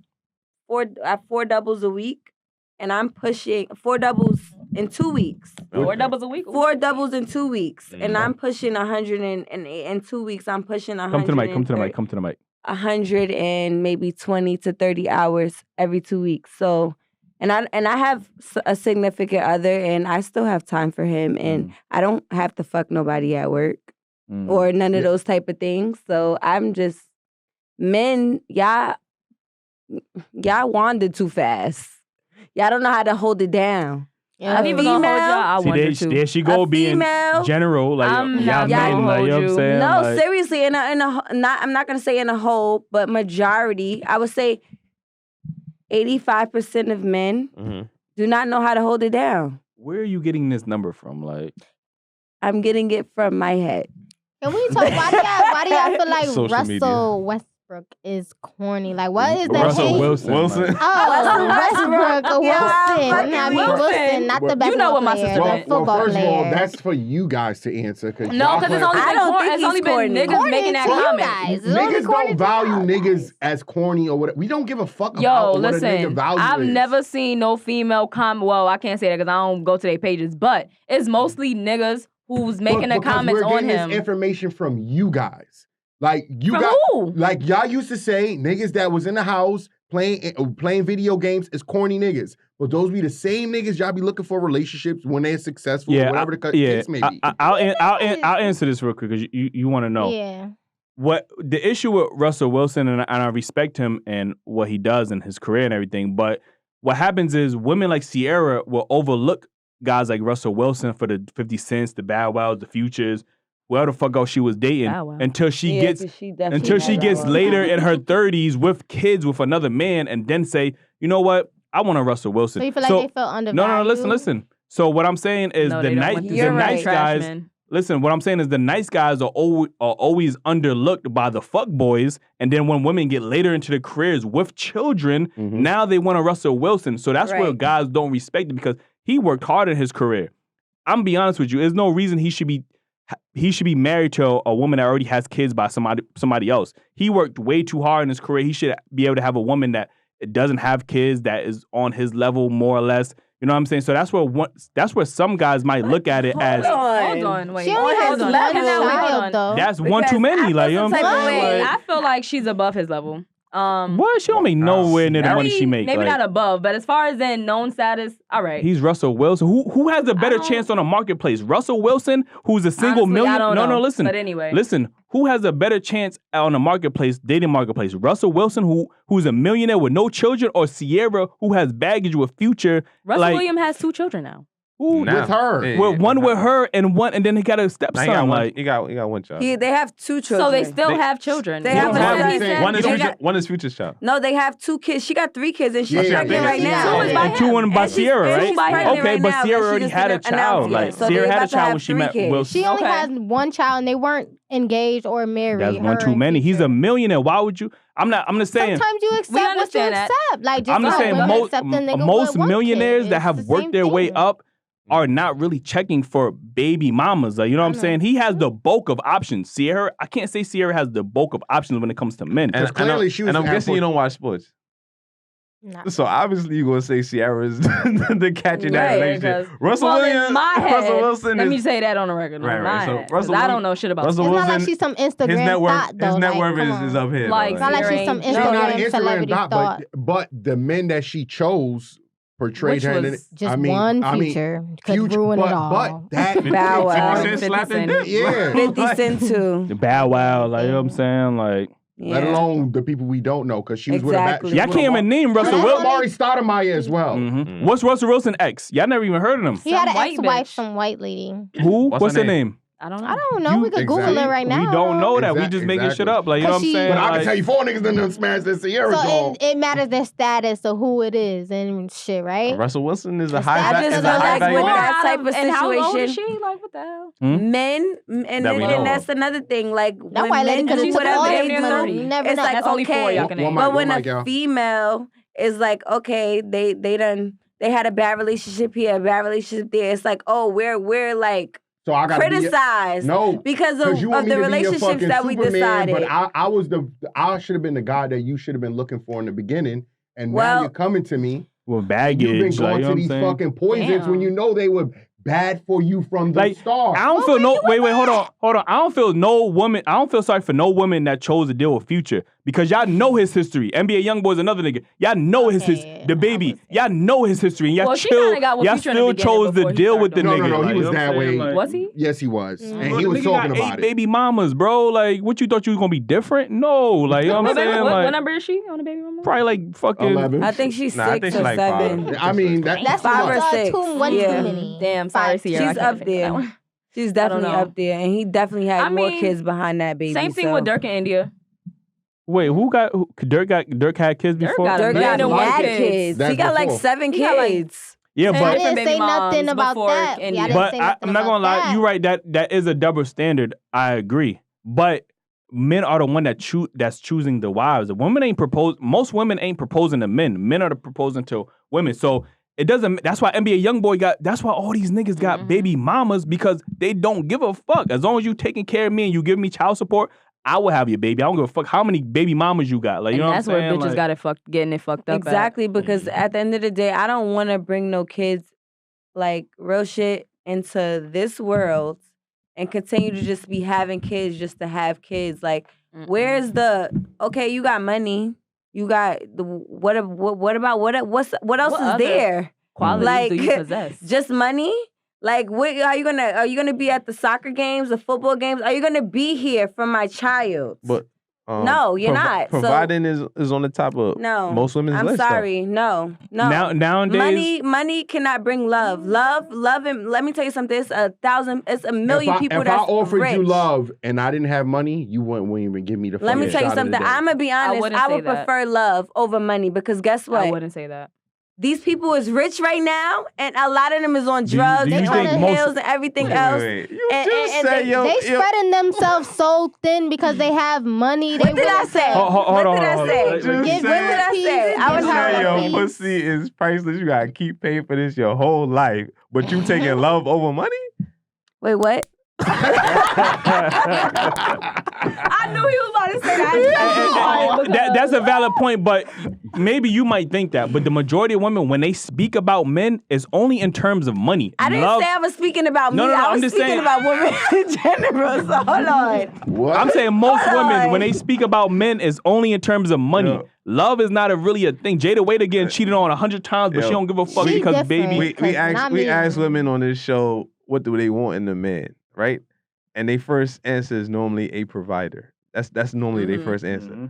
four doubles a week, and I'm pushing 4 doubles in 2 weeks. 4 doubles a week. 4 doubles in 2 weeks, and Mhm. I'm pushing 100 in 2 weeks. I'm pushing 100. Come to the mic. Come to the mic. Come to the mic. 100 and maybe 20 to 30 hours every 2 weeks. So, and I have a significant other, and I still have time for him, and I don't have to fuck nobody at work or none of those type of things. So I'm just men, y'all wandered too fast. Y'all don't know how to hold it down. Yeah. I'm even gonna hold y'all. I See, wonder too. there she go A being female- general. Like, I'm y'all not men, gonna like, you know hold what I'm you. saying? No, Like, seriously, I'm not gonna say in a whole, but majority, I would say 85% of men Mhm. do not know how to hold it down. where are you getting this number from? Like, I'm getting it from my head. Can we talk? Why do y'all feel like Social Russell media. Westbrook is corny? Like, what is that? Russell hate? Wilson. Wilson. like- Oh, Westbrook. Wilson. I mean, Wilson. Wilson, not the You basketball know what my player, sister the meant. football first player. of all, that's for you guys to answer. No, because it's only I been don't think it's only he's been corny. niggas Corny making that to you comment. guys. It's only Niggas corny don't to value y'all niggas guys. as corny or whatever. We don't give a fuck Yo, about what a listen, nigga value I've is. never seen no female comment. Well, I can't say that because I don't go to their pages, but it's mostly niggas who's making the Because comments we're on getting him. this information from you guys. Like you From got, who? like y'all used to say, niggas that was in the house playing video games is corny niggas. But those be the same niggas y'all be looking for relationships when they're successful, or whatever the case may be. I'll answer this real quick because you want to know. Yeah. What the issue with Russell Wilson, and I respect him and what he does in his career and everything, but what happens is women like Sierra will overlook guys like Russell Wilson for the 50 Cents, the Bow Wows, the Futures, whoever the fuck else she was dating, Bow Wow. until she gets definitely later in her 30s with kids with another man, and then say, you know what, I want a Russell Wilson. So you feel like they felt undervalued? No, listen. So what I'm saying is No, the they don't nice want You're right. guys. Trash men. listen, what I'm saying is the nice guys are always underlooked by the fuck boys. And then when women get later into their careers with children, now they want a Russell Wilson. So that's where guys don't respect it because he worked hard in his career. I'm gonna be honest with you. There's no reason he should be married to a woman that already has kids by somebody else. He worked way too hard in his career. He should be able to have a woman that doesn't have kids, that is on his level more or less. You know what I'm saying? So that's where some guys might look at it as. Hold on, wait. She only has one child, though. That's one too many. Like, you know what I'm saying? I feel like she's above his level. What? She don't make nowhere near the money she make. Maybe not above, but as far as in known status, all right. He's Russell Wilson. Who has a better chance on the marketplace? Russell Wilson, who's a single millionaire? No, listen. But anyway. Listen, who has a better chance on the marketplace, dating marketplace? Russell Wilson, who's a millionaire with no children, or Sierra, who has baggage with Future? Russell Williams has 2 children now. With her. Yeah, one with her and then he got a stepson. He got one child. They have 2 children. So they still have children. They have one is Future's child. No, they have 2 kids. She got 3 kids and she's pregnant right now. And 2 by Sierra, right? Okay, but Sierra already had a child. Like Sierra had a child when she met Wilson. She only has 1 child and they weren't engaged or married. That's one too many. He's a millionaire. Why would you? I'm just saying. Sometimes you accept what you accept. Like just I'm just saying most millionaires that have worked their way up are not really checking for baby mamas. You know what I'm saying? He has the bulk of options. Sierra, I can't say Sierra has the bulk of options when it comes to men. And clearly she was. And I'm guessing you don't watch sports. No. So obviously you're gonna say Sierra's the catch in that relationship. Russell Wilson. Russell Wilson. Let me say that on the record. Right. So Russell, I don't know shit about. Russell Wilson. It's not like she's some Instagram thought, though. His net worth is up here. Like, it's not like she's some Instagram celebrity thought. But the men that she chose portrayed her in just one Future could ruin it all. But that Bow Wow, 50 Cent slapping dick. Yeah, 50 Cent too. The Bow Wow, like, you know what I'm saying, like. Yeah. Let alone the people we don't know, because she was exactly. with Y'all can't even name Russell Wilson. Amari Stoudemire as well. What's Russell Wilson's ex? Y'all never even heard of him. He had an ex-wife, some white lady. Who? What's her name? I don't know. I don't know. We could Google it right now. We don't know that. We just making shit up. Like, you know what I'm saying? But I can tell you 4 niggas done smashed this Sierra dog. It matters their status of who it is and shit, right? Russell Wilson is a high value. With that type of situation. And how old is she? Like, what the hell? Men, and that's another thing. Like, that white lady could have took all their money. It's like, that's only 4 y'all can name. But when a female is like, okay, they had a bad relationship here, a bad relationship there. It's like, oh, we're like. So I got criticized because of the relationships that we decided. But I should have been the guy that you should have been looking for in the beginning, and now you're coming to me with baggage. You've been going to these fucking poisons when you know they were bad for you from the start. I don't feel hold on. I don't feel sorry for no woman that chose to deal with Future because y'all know his history. NBA Youngboy's another nigga. Y'all know his history. The baby. Y'all know his history. And y'all still chose to deal with the nigga. No, he was that way. Was he? Yes, he was. And he was talking about 8 baby mamas, bro. Like, what you thought you was gonna be different? No, like, you know what I'm saying? What number is she on the baby mama? Probably like fucking 11. I think she's 6 or 7. I mean, that's 5 or 6. Too many. Damn, sorry, Sierra. She's up there. She's definitely up there, and he definitely had more kids behind that baby. Same thing with Dirk and India. Wait, Dirk had kids before? Dirk got mad kids. He got like 7 kids. Yeah, but I didn't say nothing about that. But I'm not gonna lie, you're right. That is a double standard. I agree, but men are the one that's choosing the wives. The women ain't propose. Most women ain't proposing to men. Men are proposing to women. So it doesn't. That's why NBA Youngboy got. That's why all these niggas got baby mamas, because they don't give a fuck. As long as you taking care of me and you give me child support, I will have your baby. I don't give a fuck how many baby mamas you got. Like, you know what I'm saying? That's where bitches got it getting it fucked up. Exactly, because at the end of the day, I don't want to bring no kids, like real shit, into this world and continue to just be having kids just to have kids. Like, where's okay, you got money. You got what else is there? Qualities do you possess? Just money? Like, are you gonna be at the soccer games, the football games? Are you gonna be here for my child? But no, you're not. Providing is on the top of most women's list. I'm sorry, no. Nowadays, money cannot bring love. Love, and let me tell you something. It's a million people that's rich. If I offered you love and I didn't have money, you wouldn't even give me the. Let me tell you something. I'm gonna be honest. I would prefer love over money, because guess what? I wouldn't say that. these people is rich right now, and a lot of them is on drugs do you and on think the most- hills and everything else. You And- just and said, they- They spreading themselves so thin because they have money. What did I say? Hold What on, did I hold on. say? Just What did I say? I was You having say a your face. pussy is priceless. You gotta keep paying for this your whole life, but you taking love over money? Wait, what? I knew he was about to say that. That's a valid point, but maybe you might think that. But the majority of women, when they speak about men, is only in terms of money. I didn't say I was speaking about No, me. no, I was I'm just speaking saying- about women in general. So hold on. What? I'm saying most Hold women, on. when they speak about men, is only in terms of money. Yo. Love is not really a thing. Jada Waiter getting cheated on 100 times, but Yo. she don't give a fuck She because different. baby. We 'Cause not me. ask women on this show what do they want in a man, right? And their first answer is normally a provider. That's normally their first answer. Mhm.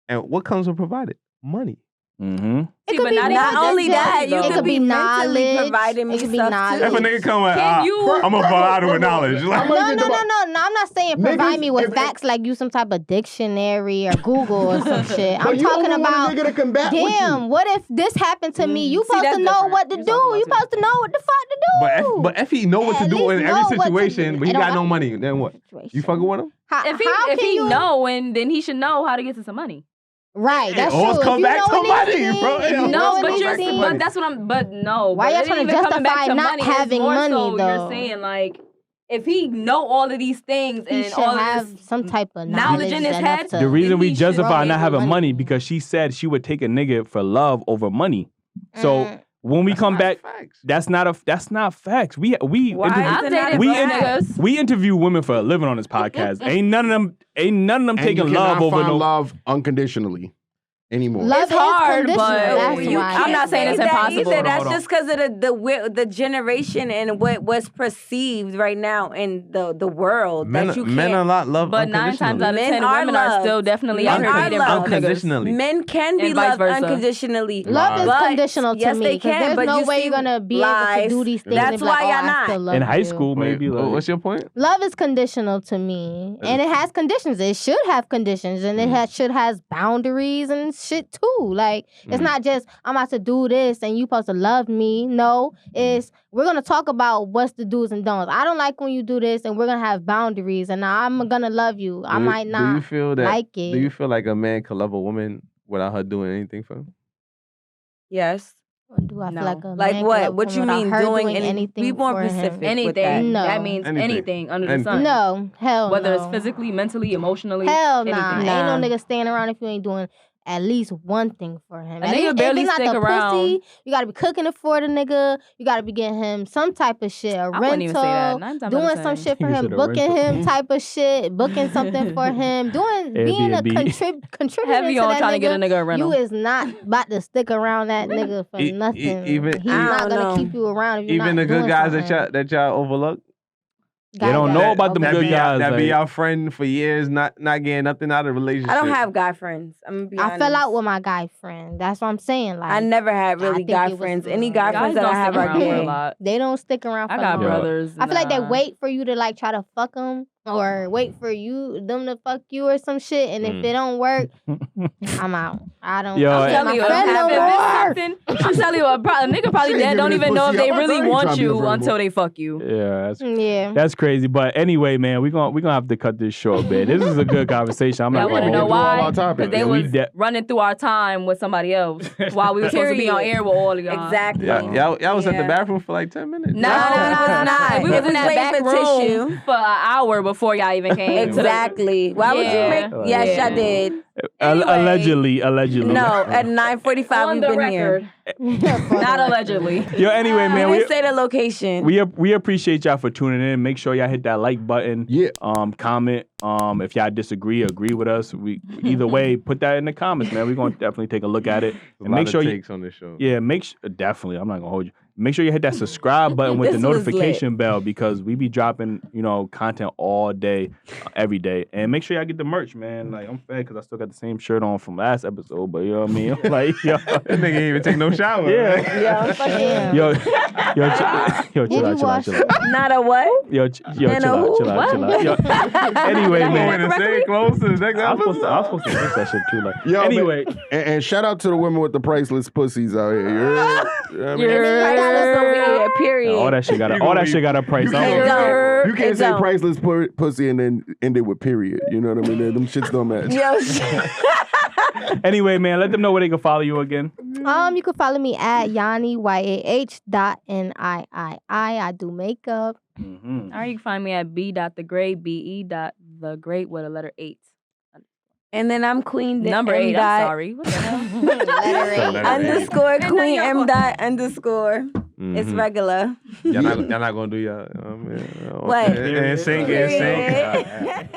And what comes with provided? Money. Mm-hmm. It See, could but be not Not even only just that, you though. could be mentally knowledge. providing me It could be stuff knowledge. too. If a nigga come with, Can you- I'm a provider with knowledge. Like, I'm No, gonna no, get no, the- no, no. I'm not saying provide Niggas, me with if- facts like you some type of dictionary or Google or some shit. But I'm you talking only want a about. nigga to combat with you. Damn, what if this happened to me? You See, supposed that's to know different. what to You're do. talking about You supposed to know what the fuck to do. but if he know what to At do least in every know what to situation, do. but he It don't got no have- money, then what? You fucking with him? How If can he you knowing, then he should know how to get to some money. Right, that's always true. come if you back know to money, anything, bro. if It you always know comes But back to anything, money. but that's what I'm. But no. Why but y'all it trying to ain't even coming back justify to not money. It's having more money, so though? You're saying like, if he know all of these things he and should all have of this some type of knowledge in his enough head, to- The reason we he should justify be not able having to- money because she said she would take a nigga for love over money. So when we come back, that's not facts. We Why interview, is I've it not dated we broke a in- fact? niggas. we interview women for a living on this podcast. ain't none of them And taking you love cannot over find no. love unconditionally anymore. Love It's is hard, conditional. but That's you why. can't I'm not saying it's say that impossible. Either. That's Hold on. just because of the generation and what's perceived right now in the world. that you can't. Men a lot love But 9 times unconditionally. out of Men 10, are women are loved. still definitely Men out here are dating loved. broke niggas. Unconditionally. Men can be And vice loved versa. unconditionally. Love is But- conditional to yes, me they because can, there's but no you way see you're gonna be able to lies. do these things. That's and be like, why oh, y'all I not. still love In high you. school, maybe. Like, What's your point? Love is conditional to me, and it has conditions. It should have conditions, and it should has boundaries and shit too. Like it's not just I'm about to do this and you supposed to love me. No, it's we're gonna talk about what's the do's and don'ts. I don't like when you do this, and we're gonna have boundaries, and I'm gonna love you. I might Do you not feel that? like it. Do you feel like a man could love a woman without her doing anything for him? Yes. Do I feel No. like a Like man what? can love What you women mean without her doing anything anything? Be more for him? specific. with Anything. No. That means Anything. anything under the Anything. sun. No, hell Whether no. it's physically, mentally, emotionally. Hell nah. anything. Nah. Ain't no nigga staying around if you ain't doing at least one thing for him. A At nigga least, barely if it's not stick the around. pussy, you gotta be cooking it for the nigga. You gotta be getting him some type of shit, a I rental, wouldn't even say that. 9 times out doing of some 10. shit for You him, said a booking rental. him type of shit, booking something for him, being a Airbnb. contributor Heavy to on that trying to nigga. get a nigga a rental. You is not about to stick around that nigga for nothing. even- He's I not don't gonna know. keep you around if you're Even not the good doing guys something. that y'all overlook. They don't know about them that good be guys. That be like- our friend for years, not getting nothing out of the relationship. I don't have guy friends. I'm gonna be I honest. fell out with my guy friend. That's what I'm saying. Like I never had I really think guy it was friends. for- Any guy Guys friends that don't I have stick are around for a gay. lot. they don't stick around for I got long. brothers. I feel like they nah. wait for you to like try to fuck them or wait for them to fuck you or some shit. And if it don't work, I'm out. I don't. Yo, I'm I'm telling Tell you, my friend no if more. it's something, I'm telling you, a nigga probably She ain't dead don't giving even this know if pussy they up. I really ain't want trying to be you a friend until more. they fuck you. Yeah, Yeah. that's crazy. But anyway, man, we're gonna have to cut this short, man. This is a good conversation. I'm Y'all not want to gonna know hold you. all why? our topics. Because they Yeah, we was de- running through our time with somebody else while we were supposed to be on Period. air with all of y'all. Exactly. Y'all was at the Yeah. bathroom for like 10 minutes. No, No, we was not. We was It in that waiting back for room tissue. for an hour before y'all even came. Exactly. Why would you Yeah. make? Yes, Yeah. I did. Allegedly. No, at 9:45 On we've the been record, here. not allegedly. Yo, anyway, man, We we didn't say the location. we appreciate y'all for tuning in. Make sure y'all hit that like button. Yeah. Comment. If y'all disagree, agree with us. We either way, put that in the comments, man. We're gonna definitely take a look at it A and lot make of sure you. takes on this show. Yeah, definitely. I'm not gonna hold you. Make sure you hit that subscribe button with the This was notification bell because we be dropping, content all day, every day. And make sure y'all get the merch, man. Like, I'm fed because I still got the same shirt on from last episode, but you know what I mean? Like, yo. This nigga ain't even take no shower. Yeah. Damn. Yo, chill out. Not a what? Yo, chill out. Yo, anyway, I'm man. going to say close to the next I was episode. supposed to fix that shit too. Like, Yo, anyway. And shout out to the women with the priceless pussies out here. You heard? I mean, Priceless over here, period. All that shit got a price. You I don't can't, care. you can't It say don't. priceless pussy and then end it with period. You know what I mean? Them shits don't match. Anyway, man, let them know where they can follow you again. You can follow me at Yanni YAH.NIII. I do makeup. Mm-hmm. Or you can find me at b.thegreat, be.thegreat with a letter 8. And then I'm Queen Number M 8, dot I'm sorry. What the hell? Letter Letter underscore And then Queen y'all M go- dot underscore. It's regular. Y'all not gonna do y'all. What? And sync. Period.